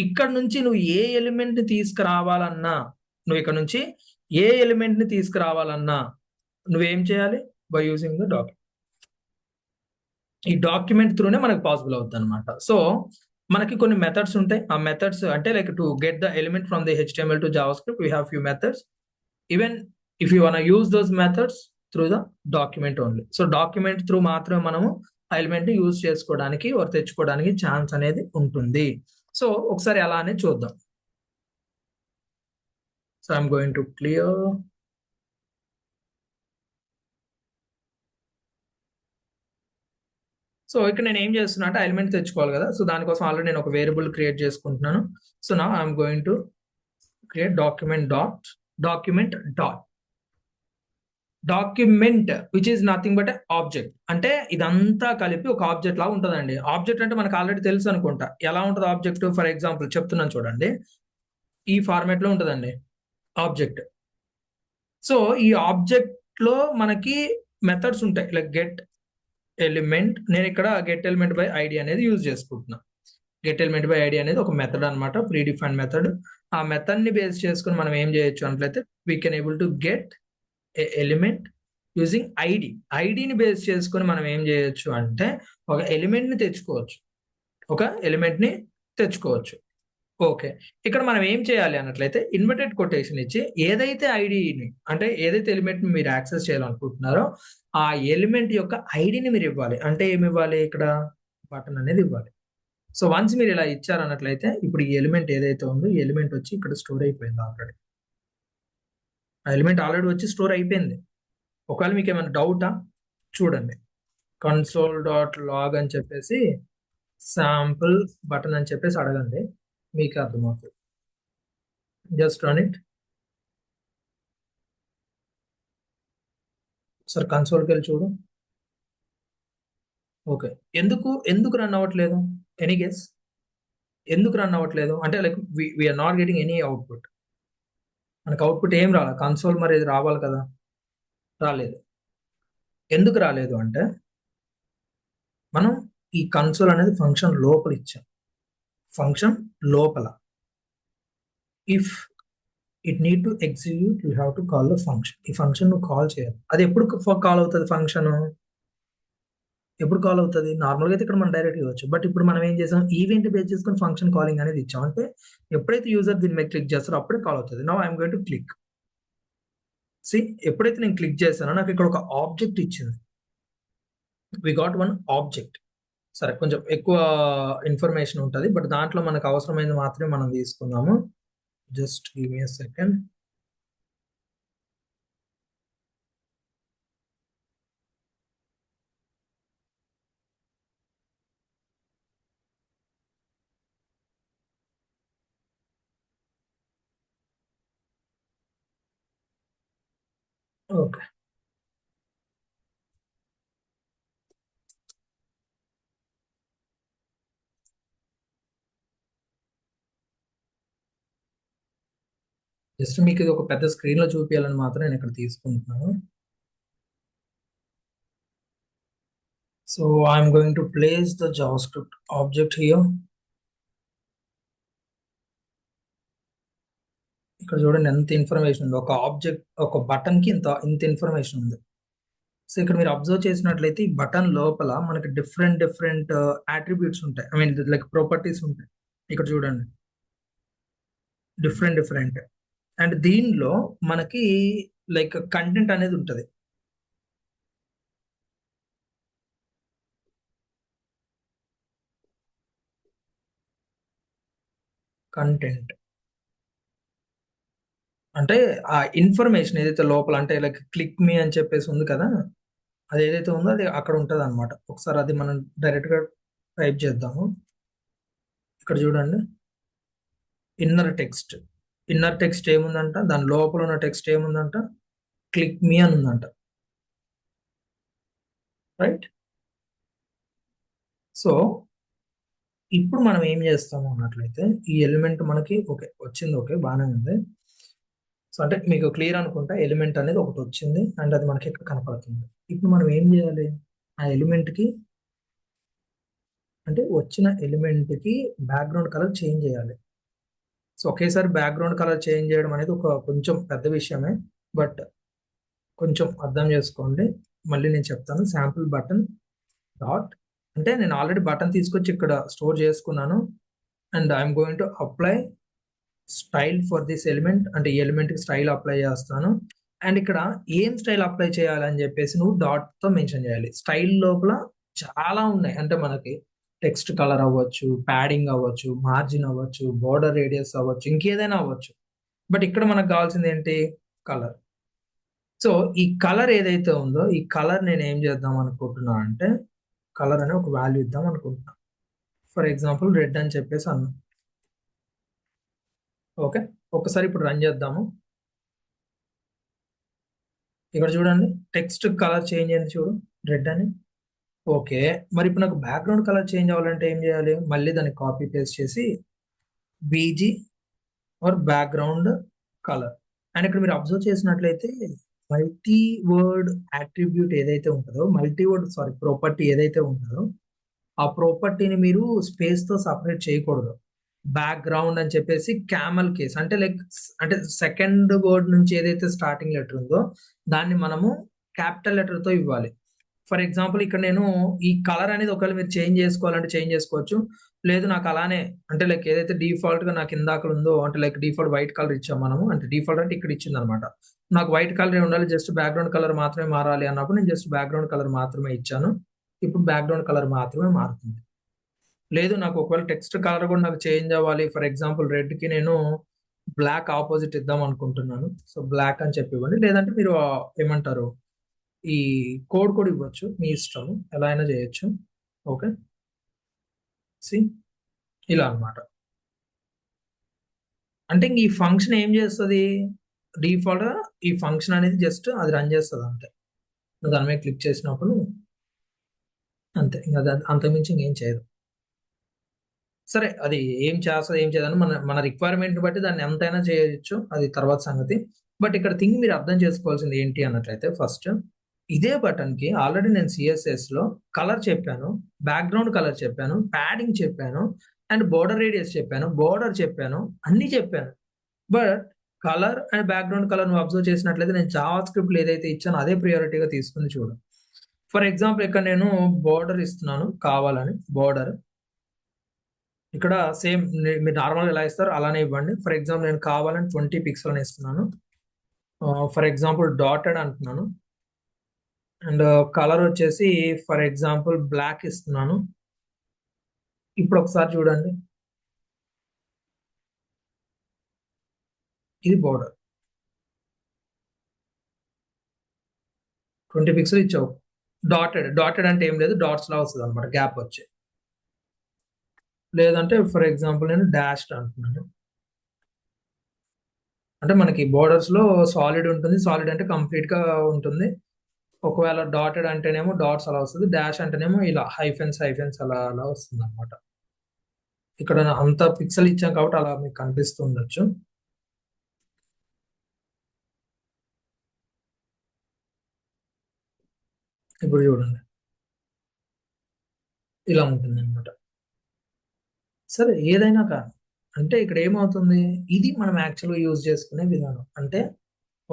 ఇక్కడ నుంచి నువ్వు ఏ ఎలిమెంట్ ని తీసుకురావాలన్నా, నువ్వు ఇక్కడ నుంచి ఏ ఎలిమెంట్ ని తీసుకురావాలన్నా నువ్వేం చేయాలి, బై యూజింగ్ ద డాక్యుమెంట్. ఈ డాక్యుమెంట్ త్రూనే మనకు పాసిబుల్ అవుతుంది అనమాట. సో మనకి కొన్ని మెథడ్స్ ఉంటాయి. ఆ మెథడ్స్ అంటే like to get the element from the HTML to JavaScript we have few methods. Even if you want use those methods through the document only. So document through మాత్రమే మనము element ని use చేసుకోవడానికి తెచ్చుకోవడానికి chance అనేది ఉంటుంది. So ఒకసారి ఎలా అనేది చూద్దాం. So I'm going to clear. So ఇక్కడ నేను ఏం చేస్తున్నా అంటే ఎలిమెంట్ తెచ్చుకోవాలి కదా. సో దానికోసం ఆల్రెడీ నేను ఒక వేరియబుల్ క్రియేట్ చేసుకుంటున్నాను. సో నా I'm going to create document which is nothing but object. అంటే ఇదంతా కలిపి ఒక ఆబ్జెక్ట్ లాగా ఉంటుందండి. ఆబ్జెక్ట్ అంటే మనకు ఆల్రెడీ తెలుసు అనుకుంటా ఎలా ఉంటుంది ఆబ్జెక్ట్. ఫర్ ఎగ్జాంపుల్ చెప్తున్నాను చూడండి, ఈ ఫార్మాట్ లో ఉంటుందండి ఆబ్జెక్ట్. సో ఈ ఆబ్జెక్ట్ లో మనకి మెథడ్స్ ఉంటాయి. లైక్ గెట్ ఎలిమెంట్, నేను ఇక్కడ గెట్ ఎలిమెంట్ బై ఐడి అనేది యూజ్ చేసుకుంటున్నా. గెట్ ఎలిమెంట్ బై ఐడి అనేది ఒక మెథడ్ అనమాట, ప్రీ డిఫైన్డ్ మెథడ్. ఆ మెథడ్ ని బేస్ చేసుకుని మనం ఏం చేయొచ్చు అంటే we can able to get element using ID. ఐడిని బేస్ చేసుకుని మనం ఏం చేయొచ్చు అంటే ఒక ఎలిమెంట్ ని తెచ్చుకోవచ్చు. ఓకే, ఇక్కడ మనం ఏం చేయాలి అన్నట్లయితే ఇన్వర్టెడ్ కొటేషన్ ఇచ్చి ఏదైతే ఐడిని అంటే ఏదైతే ఎలిమెంట్ ని మీరు యాక్సెస్ చేయాలనుకుంటున్నారో ఆ ఎలిమెంట్ యొక్క ఐడిని మీరు ఇవ్వాలి. అంటే ఏమి ఇవ్వాలి, ఇక్కడ బటన్ అనేది ఇవ్వాలి. సో వన్స్ మీరు ఇలా ఇచ్చారన్నట్లయితే ఇప్పుడు ఈ ఎలిమెంట్ ఏదైతే ఉందో ఈ ఎలిమెంట్ వచ్చి ఇక్కడ స్టోర్ అయిపోయింది ఆల్రెడీ. ఆ ఎలిమెంట్ ఆల్రెడీ వచ్చి స్టోర్ అయిపోయింది. ఒకవేళ మీకు ఏమైనా డౌటా చూడండి, console.log అని చెప్పేసి శాంపుల్ బటన్ అని చెప్పేసి అడగండి, మీకు అర్థమవుతుంది. Just run it. సార్ కన్సోల్కి వెళ్ళి చూడు. ఓకే. ఎందుకు రన్ అవ్వట్లేదు? Any guess? ఎందుకు రన్ అవ్వట్లేదు? అంటే like we're not getting any output. మనకు అవుట్పుట్ ఏం రాలేదు. కన్సోల్ మరి ఇది రావాలి కదా, రాలేదు. ఎందుకు రాలేదు అంటే మనం ఈ కన్సోల్ అనేది ఫంక్షన్ లోపల ఇచ్చాం. ఫంక్షన్ లోపల if it need to execute you have to call the function. ఈ ఫంక్షన్ నువ్వు కాల్ చేయాలి. అది ఎప్పుడు కాల్ అవుతుంది ఫంక్షన్? ఎప్పుడు కాల్ అవుతుంది? నార్మల్గా అయితే ఇక్కడ మనం డైరెక్ట్ ఇవ్వచ్చు. బట్ ఇప్పుడు మనం ఏం చేసాం, ఈవెంట్ బేస్ చేసుకొని ఫంక్షన్ కాలింగ్ అనేది ఇచ్చాం. అంటే ఎప్పుడైతే యూజర్ దీని మీద క్లిక్ చేస్తారో అప్పుడే కాల్ అవుతుంది. Now I'm going to click. See, ఎప్పుడైతే నేను క్లిక్ చేశానో నాకు ఇక్కడ ఒక ఆబ్జెక్ట్ ఇచ్చింది. We got one object. సరే, కొంచెం ఎక్కువ ఇన్ఫర్మేషన్ ఉంటుంది, బట్ దాంట్లో మనకు అవసరమైనది మాత్రమే మనం తీసుకుందాము. Just give me a second. Okay. Just మీకు ఇది ఒక పెద్ద స్క్రీన్ లో చూపించాలని మాత్రం నేను ఇక్కడ తీసుకుంటున్నాను. So I'm going to place the JavaScript object here. ఇక్కడ చూడండి ఎంత ఇన్ఫర్మేషన్ ఉంది. ఒక ఆబ్జెక్ట్, ఒక బటన్ కి ఇంత ఇంత ఇన్ఫర్మేషన్ ఉంది. సో ఇక్కడ మీరు అబ్జర్వ్ చేసినట్లయితే ఈ బటన్ లోపల మనకి డిఫరెంట్ డిఫరెంట్ అట్రిబ్యూట్స్ ఉంటాయి. ఐ మీన్ లైక్ ప్రాపర్టీస్ ఉంటాయి. ఇక్కడ చూడండి, డిఫరెంట్ డిఫరెంట్. అండ్ దీనిలో మనకి లైక్ కంటెంట్ అనేది ఉంటుంది. కంటెంట్ అంటే ఆ ఇన్ఫర్మేషన్ ఏదైతే లోపల, అంటే లైక్ క్లిక్ మీ అని చెప్పేసి ఉంది కదా, అది ఏదైతే ఉందో అది అక్కడ ఉంటుంది అనమాట. ఒకసారి అది మనం డైరెక్ట్ గా టైప్ చేద్దాము. ఇక్కడ చూడండి, ఇన్నర్ టెక్స్ట్. ఇన్నర్ టెక్స్ట్ ఏముందంట, దాని లోపల ఉన్న టెక్స్ట్ ఏముందంట, క్లిక్ మీ అని ఉందంట. రైట్. సో ఇప్పుడు మనం ఏం చేస్తాము అన్నట్లయితే, ఈ ఎలిమెంట్ మనకి ఓకే వచ్చింది, ఓకే బాగానే ఉంది. సో అంటే మీకు క్లియర్ అనుకుంటా, ఎలిమెంట్ అనేది ఒకటి వచ్చింది అండ్ అది మనకి ఇక్కడ కనపడుతుంది. ఇప్పుడు మనం ఏం చేయాలి, ఆ ఎలిమెంట్ కి, అంటే వచ్చిన ఎలిమెంట్ కి బ్యాక్గ్రౌండ్ కలర్ చేంజ్ చేయాలి. సో ఒకేసారి బ్యాక్గ్రౌండ్ కలర్ చేంజ్ చేయడం అనేది ఒక కొంచెం పెద్ద విషయమే, బట్ కొంచెం అర్థం చేసుకోండి. మళ్ళీ నేను చెప్తాను. శాంపుల్ బటన్ డాట్, అంటే నేను ఆల్రెడీ బటన్ తీసుకొచ్చి ఇక్కడ స్టోర్ చేసుకున్నాను. And I'm going to apply style for this element. అంటే ఈ ఎలిమెంట్ కి స్టైల్ అప్లై చేస్తాను. అండ్ ఇక్కడ ఏం స్టైల్ అప్లై చేయాలని చెప్పేసి నువ్వు డాట్ తో మెన్షన్ చేయాలి. స్టైల్ లోపల చాలా ఉన్నాయి. అంటే మనకి టెక్స్ట్ కలర్ అవ్వచ్చు, ప్యాడింగ్ అవ్వచ్చు, మార్జిన్ అవ్వచ్చు, బోర్డర్ రేడియస్ అవ్వచ్చు, ఇంకేదైనా అవ్వచ్చు. బట్ ఇక్కడ మనకు కావాల్సింది ఏంటి, కలర్. సో ఈ కలర్ ఏదైతే ఉందో, ఈ కలర్ నేను ఏం చేద్దాం అనుకుంటున్నా అంటే, కలర్ అనే ఒక వాల్యూ ఇద్దాం అనుకుంటున్నా. ఫర్ ఎగ్జాంపుల్ రెడ్ అని చెప్పేసి అన్నా. ఓకే, ఒకసారి ఇప్పుడు రన్ చేద్దాము. ఇక్కడ చూడండి, టెక్స్ట్ కలర్ చేంజ్ అయింది చూడు, రెడ్ అని. ఓకే, మరి ఇప్పుడు నాకు బ్యాక్గ్రౌండ్ కలర్ చేంజ్ అవ్వాలంటే ఏం చేయాలి, మళ్ళీ దాన్ని కాపీ పేస్ట్ చేసి BG or background colour. And ఇక్కడ మీరు అబ్జర్వ్ చేసినట్లయితే మల్టీ వర్డ్ అట్రిబ్యూట్ ఏదైతే ఉంటుందో, మల్టీ వర్డ్ ప్రాపర్టీ ఏదైతే ఉంటుందో, ఆ ప్రాపర్టీని మీరు స్పేస్ తో సపరేట్ చేయకూడదు. బ్యాక్గ్రౌండ్ అని చెప్పేసి క్యామల్ కేస్, అంటే లైక్, అంటే సెకండ్ వర్డ్ నుంచి ఏదైతే స్టార్టింగ్ లెటర్ ఉందో దాన్ని మనము క్యాపిటల్ లెటర్ తో ఇవ్వాలి. ఫర్ ఎగ్జాంపుల్ ఇక్కడ నేను ఈ కలర్ అనేది ఒకవేళ మీరు చేంజ్ చేసుకోవాలంటే చేంజ్ చేసుకోవచ్చు. లేదు నాకు అలానే, అంటే లైక్ ఏదైతే డిఫాల్ట్ గా నాకు ఇందాక ఉందో, అంటే లైక్ డిఫాల్ట్ వైట్ కలర్ ఇచ్చాం మనము, అంటే డిఫాల్ట్ అంటే ఇక్కడ ఇచ్చింది అనమాట. నాకు వైట్ కలర్ ఉండాలి, జస్ట్ బ్యాక్గ్రౌండ్ కలర్ మాత్రమే మారాలి అన్నప్పుడు నేను జస్ట్ బ్యాక్గ్రౌండ్ కలర్ మాత్రమే ఇచ్చాను. ఇప్పుడు బ్యాక్గ్రౌండ్ కలర్ మాత్రమే మారుతుంది. లేదు నాకు ఒకవేళ టెక్స్ట్ కలర్ కూడా నాకు చేంజ్ అవ్వాలి, ఫర్ ఎగ్జాంపుల్ రెడ్ కి నేను బ్లాక్ ఆపోజిట్ ఇద్దాం అనుకుంటున్నాను. సో బ్లాక్ అని చెప్పి ఇవ్వండి, లేదంటే మీరు ఏమంటారు, ఈ కోడ్ కూడా ఇవ్వచ్చు, మీ ఇష్టం, ఎలా అయినా చేయొచ్చు. ఓకే, సి ఇలా అన్నమాట. అంటే ఈ ఫంక్షన్ ఏం చేస్తుంది, డిఫాల్ట్ ఈ ఫంక్షన్ అనేది జస్ట్ అది రన్ చేస్తుంది అంతే. నువ్వు దాని మీద క్లిక్ చేసినప్పుడు అంతే, ఇంకా అంతకుమించి ఇంకేం చేయదు. సరే అది ఏం చేస్తుంది ఏం చేయదని మన మన రిక్వైర్మెంట్ బట్టి దాన్ని ఎంతైనా చేయొచ్చు, అది తర్వాత సంగతి. బట్ ఇక్కడ థింగ్ మీరు అర్థం చేసుకోవాల్సింది ఏంటి అన్నట్లయితే, ఫస్ట్ ఇదే బటన్ కి ఆల్రెడీ నేను సిఎస్ఎస్ లో కలర్ చెప్పాను, బ్యాక్గ్రౌండ్ కలర్ చెప్పాను, ప్యాడింగ్ చెప్పాను, అండ్ బోర్డర్ రేడియస్ చెప్పాను, బోర్డర్ చెప్పాను, అన్ని చెప్పాను. But colour and background colour నువ్వు అబ్జర్వ్ చేసినట్లయితే నేను జావా స్క్రిప్ట్ ఏదైతే ఇచ్చానో అదే ప్రియారిటీగా తీసుకుని చూడు. ఫర్ ఎగ్జాంపుల్ ఇక్కడ నేను బోర్డర్ ఇస్తున్నాను కావాలని, బోర్డర్ ఇక్కడ సేమ్ మీరు నార్మల్గా ఎలా ఇస్తారు అలానే ఇవ్వండి. ఫర్ ఎగ్జాంపుల్ నేను కావాలని 20 పిక్సెల్ అని ఇస్తున్నాను. ఫర్ ఎగ్జాంపుల్ డాటెడ్ అంటున్నాను. అండ్ కలర్ వచ్చేసి ఫర్ ఎగ్జాంపుల్ బ్లాక్ ఇస్తున్నాను. ఇప్పుడు ఒకసారి చూడండి, ఇది బోర్డర్ 20 పిక్సెల్ ఇచ్చావు. డాటెడ్ అంటే ఏం లేదు, డాట్స్ లా వస్తుంది అనమాట, గ్యాప్ వచ్చి. లేదంటే ఫర్ ఎగ్జాంపుల్ నేను డాష్డ్ అంటున్నాను. అంటే మనకి బోర్డర్స్ లో సాలిడ్ ఉంటుంది, సాలిడ్ అంటే కంప్లీట్ గా ఉంటుంది. ఒకవేళ డాటెడ్ అంటేనేమో డాట్స్ అలా వస్తుంది, డాష్ అంటేనేమో ఇలా హైఫెన్స్ అలా అలా వస్తుంది అనమాట. ఇక్కడ అంత పిక్సెల్ ఇచ్చాం కాబట్టి అలా మీకు కనిపిస్తూ ఉండొచ్చు. ఇప్పుడు చూడండి ఇలా ఉంటుంది అనమాట. సరే ఏదైనా కానీ, అంటే ఇక్కడ ఏమవుతుంది, ఇది మనం యాక్చువల్గా యూజ్ చేసుకునే విధానం. అంటే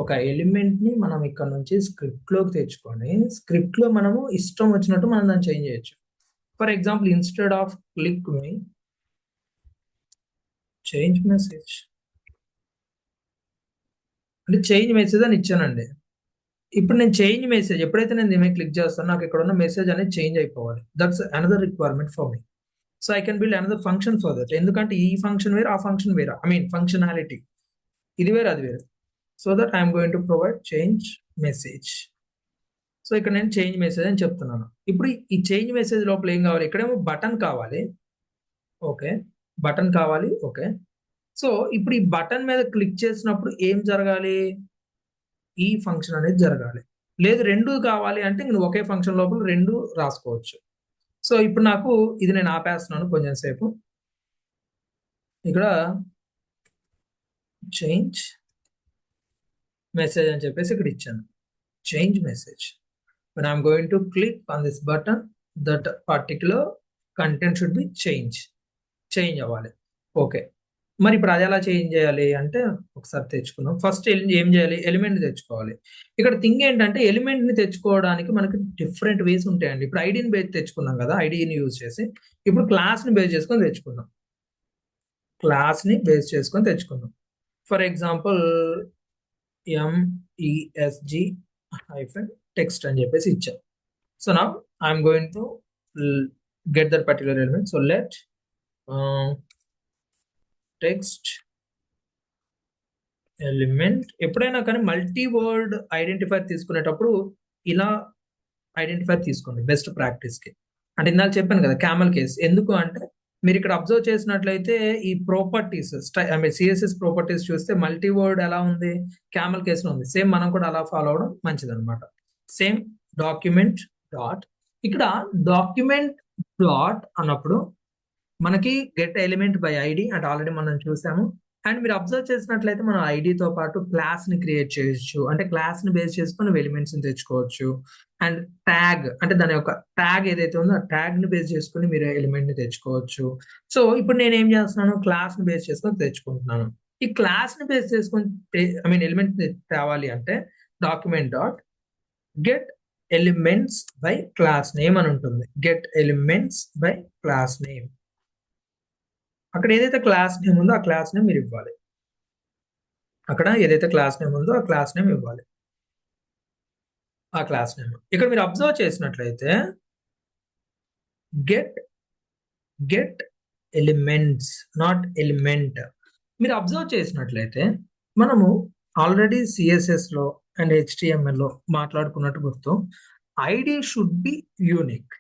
ఒక ఎలిమెంట్ ని మనం ఇక్కడ నుంచి స్క్రిప్ట్ లోకి తెచ్చుకొని స్క్రిప్ట్ లో మనము ఇష్టం వచ్చినట్టు మనం దాన్ని చేంజ్ చేయొచ్చు. For example instead of click me change message అంటే చేంజ్ మెసేజ్ అని ఇచ్చానండి. ఇప్పుడు నేను చేంజ్ మెసేజ్ ఎప్పుడైతే నేను దీని మీద క్లిక్ చేస్తానో నాకు ఇక్కడ ఉన్న మెసేజ్ అనేది చేంజ్ అయిపోవాలి. That's another requirement for me. So I can build another function for that. ఎందుకంటే ఈ ఫంక్షన్ వేరు, ఆ ఫంక్షన్ వేరు, ఐ మీన్ ఫంక్షనాలిటీ ఇది వేరు అది వేరు. So that I'm going to provide change message. So ఇక్కడ నేను చేంజ్ మెసేజ్ అని చెప్తున్నాను. ఇప్పుడు ఈ చేంజ్ మెసేజ్ లోపల ఏం కావాలి, ఇక్కడేమో బటన్ కావాలి. ఓకే, బటన్ కావాలి. ఓకే, సో ఇప్పుడు ఈ బటన్ మీద క్లిక్ చేసినప్పుడు ఏం జరగాలి, ఈ ఫంక్షన్ అనేది జరగాలి. లేదు రెండు కావాలి అంటే నువ్వు ఒకే ఫంక్షన్ లోపల రెండు రాసుకోవచ్చు. సో ఇప్పుడు నాకు ఇది నేను ఆపేస్తున్నాను కొంచెం సేపు. ఇక్కడ చేంజ్ మెసేజ్ అని చెప్పేసి ఇక్కడ ఇచ్చాను, change message. when I'm going to click on this button, that particular content should be change అవ్వాలి. ఓకే, మరి ఇప్పుడు అది ఎలా చేంజ్ చేయాలి అంటే ఒకసారి తెచ్చుకుందాం. ఫస్ట్ ఏం చేయాలి, ఎలిమెంట్ తెచ్చుకోవాలి. ఇక్కడ థింగ్ ఏంటంటే ఎలిమెంట్ ని తెచ్చుకోవడానికి మనకి డిఫరెంట్ వేస్ ఉంటాయండి. ఇప్పుడు ఐడిని బేస్ తెచ్చుకున్నాం కదా, ఐడిని యూజ్ చేసి ఇప్పుడు క్లాస్ ని బేస్ చేసుకొని తెచ్చుకుందాం. క్లాస్ ని బేస్ చేసుకొని తెచ్చుకుందాం. ఫర్ ఎగ్జాంపుల్ MESG text అని చెప్పేసి ఇచ్చాం. So now I'm going to get that particular element. So let text element. ఎప్పుడైనా కానీ మల్టీ వర్డ్ ఐడెంటిఫైర్ తీసుకునేటప్పుడు ఇలా ఐడెంటిఫైర్ తీసుకోండి, బెస్ట్ ప్రాక్టీస్ కి. అంటే ఇందాక చెప్పాను కదా క్యామల్ కేస్, ఎందుకు అంటే మీరు ఇక్కడ అబ్జర్వ్ చేసినట్లయితే ఈ ప్రాపర్టీస్ సిఎస్ఎస్ ప్రాపర్టీస్ చూస్తే మల్టీ వర్డ్ ఎలా ఉంది, క్యామల్ కేస్ లో ఉంది. సేమ్ మనం కూడా అలా ఫాలో అవడం మంచిది అనమాట. సేమ్ డాక్యుమెంట్ డాట్, ఇక్కడ డాక్యుమెంట్ డాట్ అన్నప్పుడు మనకి గెట్ ఎలిమెంట్ బై ఐడి అంటే ఆల్రెడీ మనం చూసాము. అండ్ మీరు అబ్జర్వ్ చేసినట్లయితే మనం ఐడితో పాటు క్లాస్ ని క్రియేట్ చేయొచ్చు. అంటే క్లాస్ ని బేస్ చేసుకొని ఎలిమెంట్స్ ని తెచ్చుకోవచ్చు. అండ్ ట్యాగ్ అంటే దాని యొక్క ట్యాగ్ ఏదైతే ఉందో ఆ ట్యాగ్ ని బేస్ చేసుకుని మీరు ఎలిమెంట్ ని తెచ్చుకోవచ్చు. సో ఇప్పుడు నేను ఏం చేస్తున్నాను, క్లాస్ ని బేస్ చేసుకొని తెచ్చుకుంటున్నాను. ఈ క్లాస్ ని బేస్ చేసుకొని ఐ మీన్ ఎలిమెంట్ తేవాలి అంటే document dot get elements by class name అని ఉంటుంది. Get elements by class name. అక్కడ ఏదైతే క్లాస్ నేమ్ ఉందో ఆ క్లాస్ నేమ్ మీరు ఇవ్వాలి. అక్కడ ఏదైతే క్లాస్ నేమ్ ఉందో ఆ క్లాస్ నేమ్ ఇవ్వాలి, ఆ క్లాస్ నేమ్. ఇక్కడ మీరు అబ్జర్వ్ చేసినట్లయితే గెట్ ఎలిమెంట్స్ నాట్ ఎలిమెంట్. మీరు అబ్జర్వ్ చేసినట్లయితే మనము ఆల్రెడీ సిఎస్ఎస్ లో అండ్ HTML లో మాట్లాడుకున్నట్టు గుర్తు, ID should be unique.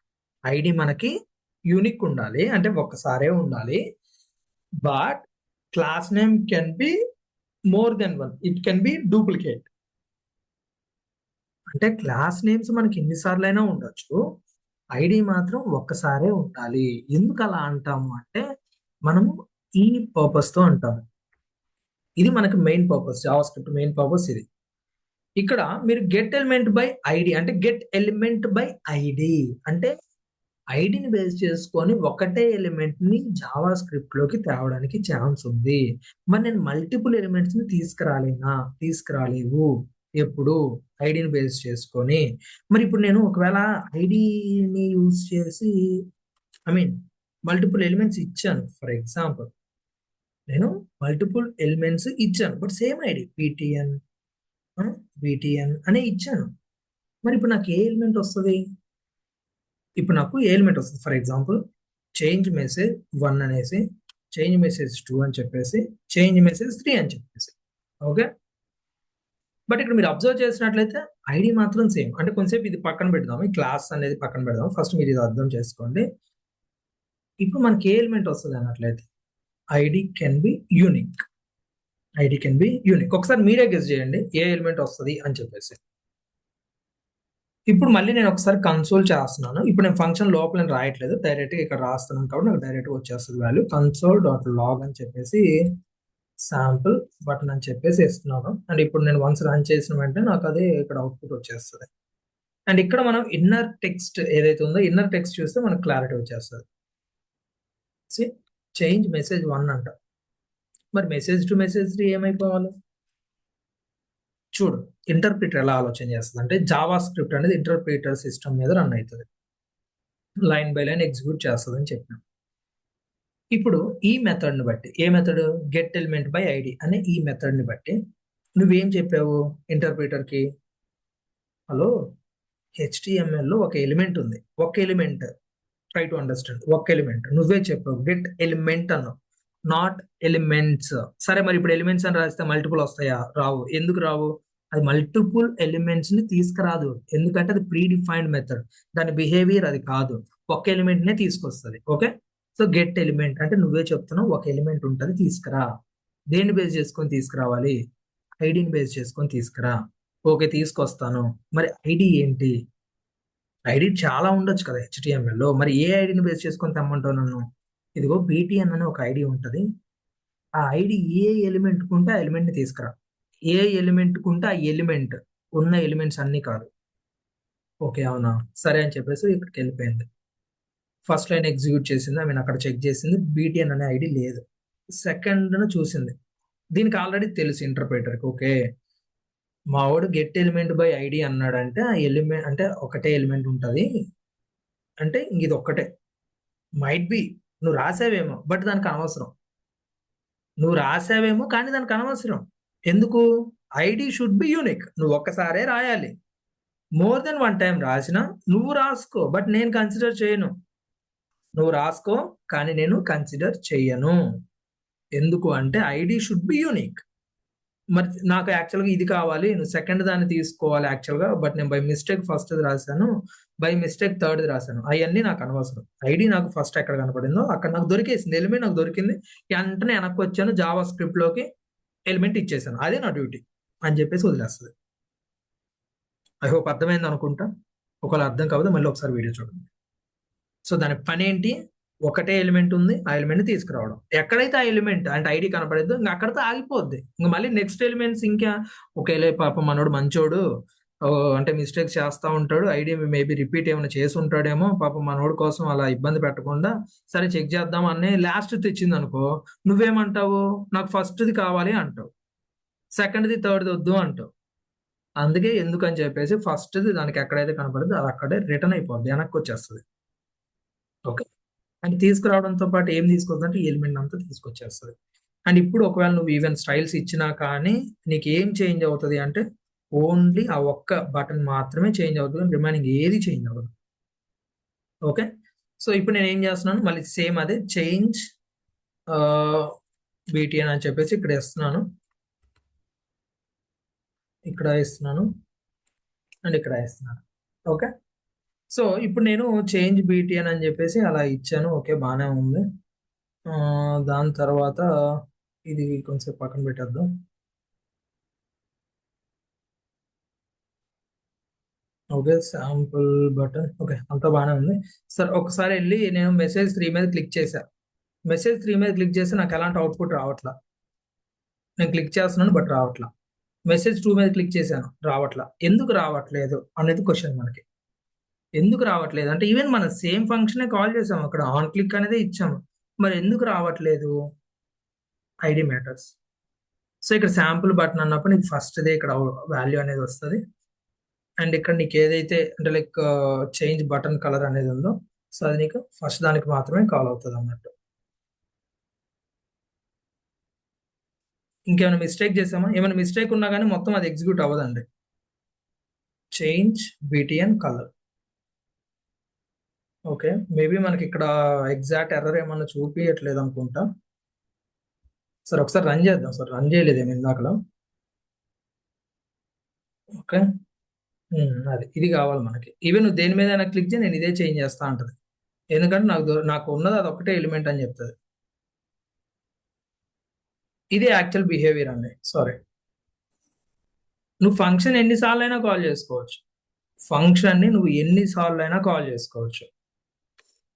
ID మనకి యూనిక్ ఉండాలి, అంటే ఒక్కసారే ఉండాలి. But class name can be more than one, it can B duplicate. అంటే క్లాస్ నేమ్స్ మనకి ఎన్నిసార్లు అయినా ఉండొచ్చు, ఐడి మాత్రం ఒక్కసారే ఉండాలి. ఎందుకు అలా అంటాము అంటే మనము ఈ పర్పస్ తో అంటాము. ఇది మనకి main purpose, Java script main purpose ఇది. ఇక్కడ మీరు గెట్ ఎలిమెంట్ బై ఐడి అంటే గెట్ ఎలిమెంట్ బై ఐడి అంటే ఐడిని బేస్ చేసుకొని ఒకటే ఎలిమెంట్ ని జావా స్క్రిప్ట్ లోకి తేవడానికి ఛాన్స్ ఉంది. మరి నేను మల్టిపుల్ ఎలిమెంట్స్ ని తీసుకురాలేనా? తీసుకురాలేవు. ఎప్పుడు? ఐడిని బేస్ చేసుకొని. మరి ఇప్పుడు నేను ఒకవేళ ఐడిని యూజ్ చేసి ఐ మీన్ మల్టిపుల్ ఎలిమెంట్స్ ఇచ్చాను. ఫర్ ఎగ్జాంపుల్ నేను మల్టిపుల్ ఎలిమెంట్స్ ఇచ్చాను, బట్ సేమ్ ఐడి పిటిఎన్ బిటిఎన్ అనే ఇచ్చాను. మరి ఇప్పుడు నాకు ఏ ఎలిమెంట్ వస్తుంది? ఇప్పుడు నాకు ఏ ఎలిమెంట్ వస్తుంది? ఫర్ ఎగ్జాంపుల్ చేంజ్ మెసేజ్ 1 అనేసి, చేంజ్ మెసేజ్ 2 అని చెప్పేసి, చేంజ్ మెసేజ్ 3 అని చెప్పేసి. ఓకే, బట్ ఇక్కడ మీరు అబ్జర్వ్ చేసినట్లయితే ఐడి మాత్రం సేమ్. అంటే కొంచెంసేపు ఇది పక్కన పెడదాం, ఈ క్లాస్ అనేది పక్కన పెడదాం. ఫస్ట్ మీరు ఇది అర్థం చేసుకోండి. ఇప్పుడు మనకి ఏ ఎలిమెంట్ వస్తుంది అన్నట్లయితే ID can be unique. ID can be unique. ఒకసారి మీరే గెస్ చేయండి ఏ ఎలిమెంట్ వస్తుంది అని చెప్పేసి. ఇప్పుడు మళ్ళీ నేను ఒకసారి కన్సోల్ చేస్తున్నాను. ఇప్పుడు నేను ఫంక్షన్ లోపల నేను రాయట్లేదు, డైరెక్ట్ గా ఇక్కడ రాస్తున్నాను కాబట్టి నాకు డైరెక్ట్ గా వచ్చేస్తుంది వాల్యూ. కన్సోల్ డాట్ లాగ్ అని చెప్పేసి శాంపుల్ బటన్ అని చెప్పేసి ఇస్తున్నాను. అండ్ ఇప్పుడు నేను వన్స్ రన్ చేసిన వెంటనే నాకు అదే ఇక్కడ అవుట్పుట్ వచ్చేస్తుంది. అండ్ ఇక్కడ మనం ఇన్నర్ టెక్స్ట్ ఏదైతే ఉందో ఇన్నర్ టెక్స్ట్ చూస్తే మనకు క్లారిటీ వచ్చేస్తుంది. చేంజ్ మెసేజ్ 1 అంట. మరి మెసేజ్ టు మెసేజ్ 3 ఏమైపోవాలి? చూడు ఇంటర్ప్రిటర్ ఎలా ఆలోచన చేస్తుంది అంటే జావా స్క్రిప్ట్ అనేది ఇంటర్ప్రిటర్ సిస్టమ్ మీద రన్ అవుతుంది, లైన్ బై లైన్ ఎగ్జిక్యూట్ చేస్తుంది అని చెప్పినాం. ఇప్పుడు ఈ మెథడ్ ని బట్టి, ఏ method? Get element by ID అనే ఈ మెథడ్ ని బట్టి నువ్వేం చెప్పావు ఇంటర్ప్రిటర్ కి? హలో, HTML లో ఒక ఎలిమెంట్ ఉంది, ఒక ఎలిమెంట్, ట్రై టు అండర్స్టాండ్, ఒక ఎలిమెంట్. నువ్వే చెప్పావు గెట్ ఎలిమెంట్ అన్నావు, నాట్ ఎలిమెంట్స్. సరే, మరి ఇప్పుడు ఎలిమెంట్స్ అని రాస్తే మల్టిపుల్ వస్తాయా? రావు. ఎందుకు రావు? అది మల్టిపుల్ ఎలిమెంట్స్ ని తీసుకురాదు, ఎందుకంటే అది ప్రీ డిఫైన్డ్ మెథడ్, దాని బిహేవియర్ అది కాదు, ఒక ఎలిమెంట్ నే తీసుకొస్తుంది. ఓకే, సో గెట్ ఎలిమెంట్ అంటే నువ్వే చెప్తున్నావు ఒక ఎలిమెంట్ ఉంటుంది తీసుకురా. దేన్ని బేస్ చేసుకొని తీసుకురావాలి? ఐడిని బేస్ చేసుకొని తీసుకురా. ఓకే, తీసుకొస్తాను. మరి ఐడి ఏంటి? ఐడి చాలా ఉండొచ్చు కదా HTML లో, మరి ఏ ఐడిని బేస్ చేసుకొని తెమ్మంటావు నన్ను? ఇదిగో BTN అనే ఒక ఐడి ఉంటుంది, ఆ ఐడి ఏ ఎలిమెంట్ కుంటే ఆ ఎలిమెంట్ ని తీసుకురా. ఏ ఎలిమెంట్ కుంటే ఆ ఎలిమెంట్, ఉన్న ఎలిమెంట్స్ అన్ని కాదు. ఓకే, అవునా, సరే అని చెప్పేసి ఇక్కడికి వెళ్ళిపోయింది. ఫస్ట్ లైన్ ఎగ్జిక్యూట్ చేసింది, ఐ మీన్ అక్కడ చెక్ చేసింది, BTN అనే ఐడి లేదు. సెకండ్ చూసింది, దీనికి ఆల్రెడీ తెలుసు ఇంటర్ప్రిటర్కి. ఓకే, మా వాడు గెట్ ఎలిమెంట్ బై ఐడి అన్నాడంటే ఆ ఎలిమెంట్ అంటే ఒకటే ఎలిమెంట్ ఉంటుంది అంటే ఇది ఒక్కటే. మైట్ బి నువ్వు రాసావేమో, బట్ దానికి అనవసరం. నువ్వు రాసావేమో కానీ దానికి అనవసరం. ఎందుకు? ID should be unique. నువ్వు ఒక్కసారే రాయాలి. మోర్ దెన్ 1 టైం రాసినా నువ్వు రాసుకో, బట్ నేను కన్సిడర్ చేయను. నువ్వు రాసుకో కానీ నేను కన్సిడర్ చేయను. ఎందుకు అంటే ఐడి షుడ్ బి యూనిక్. మరి నాకు యాక్చువల్గా ఇది కావాలి, నువ్వు సెకండ్ దాన్ని తీసుకోవాలి యాక్చువల్గా, బట్ నేను బై మిస్టేక్ ఫస్ట్ రాశాను, బై మిస్టేక్ థర్డ్ రాశాను. అవన్నీ నాకు అనవసరం. ఐడి నాకు ఫస్ట్ ఎక్కడ కనపడిందో అక్కడ నాకు దొరికేసింది, ఎలిమెంట్ నాకు దొరికింది, వెంటనే వెనక్కి వచ్చాను, జావా స్క్రిప్ట్ లోకి ఎలిమెంట్ ఇచ్చేసాను, అదే నా డ్యూటీ అని చెప్పేసి వదిలేస్తుంది. ఐ హోప్ అర్థమైంది అనుకుంటా. ఒకవేళ అర్థం కాకపోతే మళ్ళీ ఒకసారి వీడియో చూడండి. సో దాని పని ఏంటి? ఒకటే ఎలిమెంట్ ఉంది, ఆ ఎలిమెంట్ తీసుకురావడం. ఎక్కడైతే ఆ ఎలిమెంట్ అంటే ఐడి కనపడద్దు ఇంకా అక్కడితో ఆగిపోద్ది. ఇంకా మళ్ళీ నెక్స్ట్ ఎలిమెంట్స్ ఇంకా ఒకేలే పాపం మనోడు మంచోడు, అంటే మిస్టేక్స్ చేస్తూ ఉంటాడు, ఐడి మేబీ రిపీట్ ఏమైనా చేసి ఉంటాడేమో, పాపం మనోడు కోసం అలా ఇబ్బంది పెట్టకుండా సరే చెక్ చేద్దాం అని లాస్ట్ తెచ్చింది అనుకో, నువ్వేమంటావు? నాకు ఫస్ట్ది కావాలి అంటావు, సెకండ్ది థర్డ్ది వద్దు అంటావు. అందుకే ఎందుకని చెప్పేసి ఫస్ట్ది దానికి ఎక్కడైతే కనపడుతుందో అది అక్కడే రిటర్న్ అయిపోద్ది, వెనక్కి వచ్చేస్తుంది. ఓకే, అండ్ తీసుకురావడంతో పాటు ఏం తీసుకొస్తుంది అంటే ఎలిమెంట్ అంతా తీసుకొచ్చేస్తుంది. అండ్ ఇప్పుడు ఒకవేళ నువ్వు ఈవెన్ స్టైల్స్ ఇచ్చినా కానీ నీకు ఏం చేంజ్ అవుతుంది అంటే ఓన్లీ ఆ ఒక్క బటన్ మాత్రమే చేంజ్ అవుతుంది, రిమైనింగ్ ఏది చేంజ్ అవ్వదు. ఓకే, సో ఇప్పుడు నేను ఏం చేస్తున్నాను, మళ్ళీ సేమ్ అదే చేంజ్ BTN అని చెప్పేసి ఇక్కడ ఇస్తున్నాను, ఇక్కడ ఇస్తున్నాను అండ్ ఇక్కడ ఇస్తున్నాను. ఓకే, సో ఇప్పుడు నేను చేంజ్ BTN అని చెప్పేసి అలా ఇచ్చాను. ఓకే, బాగానే ఉంది. దాని తర్వాత ఇది కొంచెం పక్కన పెట్టేద్దాం. ఓకే. Sample button. ఓకే. అంతా బానే ఉంది. సరే ఒకసారి ఎళ్లి నేను మెసేజ్ 3 మీద క్లిక్ చేశా. మెసేజ్ 3 మీద క్లిక్ చేస్తే నాకు ఎలాంటి అవుట్‌పుట్ రావట్లా. నేను క్లిక్ చేస్తున్నాను బట్ రావట్లా. మెసేజ్ 2 మీద క్లిక్ చేశాను. రావట్లా. ఎందుకు రావట్లేదు అనేది క్వెషన్ మనకి. ఎందుకు రావట్లేదు అంటే ఈవెన్ మన సేమ్ ఫంక్షనే కాల్ చేసాం. అక్కడ ఆన్ క్లిక్ అనేదే ఇచ్చాము. మరి ఎందుకు రావట్లేదు? ID matters. సో, ఇక్కడ శాంపుల్ బటన్ అన్నప్పుడు నీకు ఫస్ట్‌దే ఇక్కడ వాల్యూ అనేది వస్తది. అండ్ ఇక్కడ నీకు ఏదైతే అంటే లైక్ చేంజ్ బటన్ కలర్ అనేది ఉందో సో అది నీకు ఫస్ట్ దానికి మాత్రమే కాల్ అవుతుంది అన్నట్టు. ఇంకేమైనా మిస్టేక్ చేసామా? ఏమైనా మిస్టేక్ ఉన్నా కానీ మొత్తం అది ఎగ్జిక్యూట్ అవ్వదండి. Change BTN colour. Okay. Maybe మనకి ఇక్కడ ఎగ్జాక్ట్ ఎర్రర్ ఏమన్నా చూపియట్లేదు అనుకుంటా. సరే ఒకసారి రన్ చేద్దాం. సార్ రన్ చేయలేదేమో ఇందాకలో. ఓకే. అది ఇది కావాలి మనకి. ఈవెన్ నువ్వు దేని మీదైనా క్లిక్ చేయి నేను ఇదే చేంజ్ చేస్తా అంటది. ఎందుకంటే నాకు ఉన్నది అదొక్కటే ఎలిమెంట్ అని చెప్తది. ఇది యాక్చువల్ బిహేవియర్ అండి. సారీ. నువ్వు ఫంక్షన్ ఎన్ని సార్లైనా కాల్ చేసుకోవచ్చు. ఫంక్షన్‌ని నువ్వు ఎన్ని సార్లైనా కాల్ చేసుకోవచ్చు.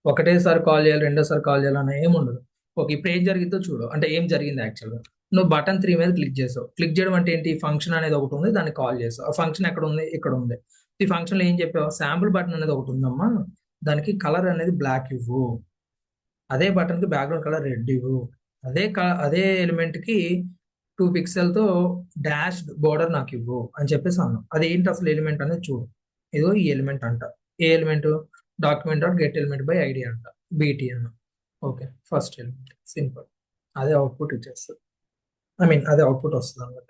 ఒకటేసారి కాల్ చేయాలి, రెండోసారి కాల్ చేయాలని ఏముండదు. ఓకే. ఇప్పుడు ఏం జరిగిద్దో చూడు. అంటే ఏం జరిగింది యాక్చువల్‌గా. నువ్వు బటన్ 3 మీద క్లిక్ చేసావు. క్లిక్ చేయడం అంటే ఏంటి? ఫంక్షన్ అనేది ఒకటుంది. దాన్ని కాల్ చేసావు. ఆ ఫంక్షన్ ఎక్కడుంది? ఇక్కడుంది. ఈ ఫంక్షన్‌లో ఏం చెప్పావు? శాంపుల్ బటన్ అనేది ఒకటుందమ్మా. దానికి కలర్ అనేది బ్లాక్ ఇవ్వు. అదే బటన్‌కి బ్యాక్‌గ్రౌండ్ కలర్ రెడ్ ఇవ్వు. అదే ఎలిమెంట్‌కి 2 పిక్సెల్‌తో డాష్డ్ బోర్డర్ నాకివ్వు అని చెప్పేసి అన్నాం. అదేంటి అసలు ఎలిమెంట్ అనేది చూడు. ఇదిగో ఈ ఎలిమెంట్ అంట. ఏ element? Document dot get element by ID అంట. BTN. Okay. First element. Simple. అదే అవుట్‌పుట్ ఇచ్చేస్తది. ఐ మీన్ అదే అవుట్‌పుట్ వస్తదన్నమాట.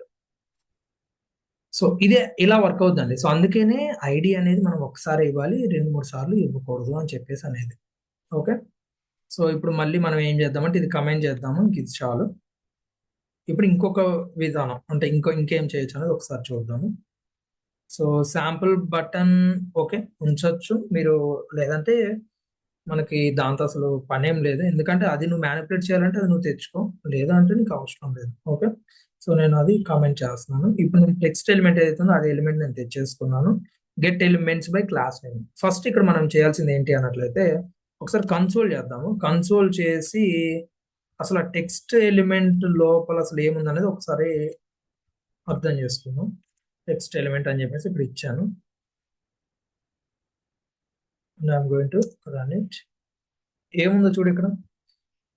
సో ఇదే ఇలా వర్క్ అవుద్దండి. సో అందుకనే ఐడి అనేది మనం ఒకసారే ఇవ్వాలి. 2, 3 సార్లు ఇవ్వకూడదు అని చెప్పేసి అనేది. ఓకే. సో ఇప్పుడు మళ్ళీ మనం ఏం చేద్దామంటే ఇది కమెంట్ చేద్దాము. ఇంక ఇది చాలు. ఇప్పుడు ఇంకొక విధానం అంటే ఇంకేం చేయొచ్చు అనేది ఒకసారి చూద్దాము. So sample button okay. ఉంచొచ్చు. మీరు లేదంటే మనకి దాంతో అసలు పనేం లేదు. ఎందుకంటే అది నువ్వు మానిప్యులేట్ చేయాలంటే అది నువ్వు తెచ్చుకో. లేదా అంటే నీకు అవసరం లేదు. ఓకే. సో నేను అది కామెంట్ చేస్తున్నాను. ఇప్పుడు నేను టెక్స్ట్ ఎలిమెంట్ ఏదైతే ఉందో అదే ఎలిమెంట్ నేను తెచ్చేసుకున్నాను. Get elements by class name. First ఇక్కడ మనం చేయాల్సింది ఏంటి అన్నట్లయితే ఒకసారి కన్సోల్ చేద్దాము. కన్సోల్ చేసి అసలు ఆ టెక్స్ట్ ఎలిమెంట్ లోపల అసలు ఏముందనేది ఒకసారి అర్థం చేసుకుందాం. టెక్స్ట్ ఎలిమెంట్ అని చెప్పేసి ఇప్పుడు ఇచ్చాను. I'm going to run it. ఏముందో చూడు ఇక్కడ.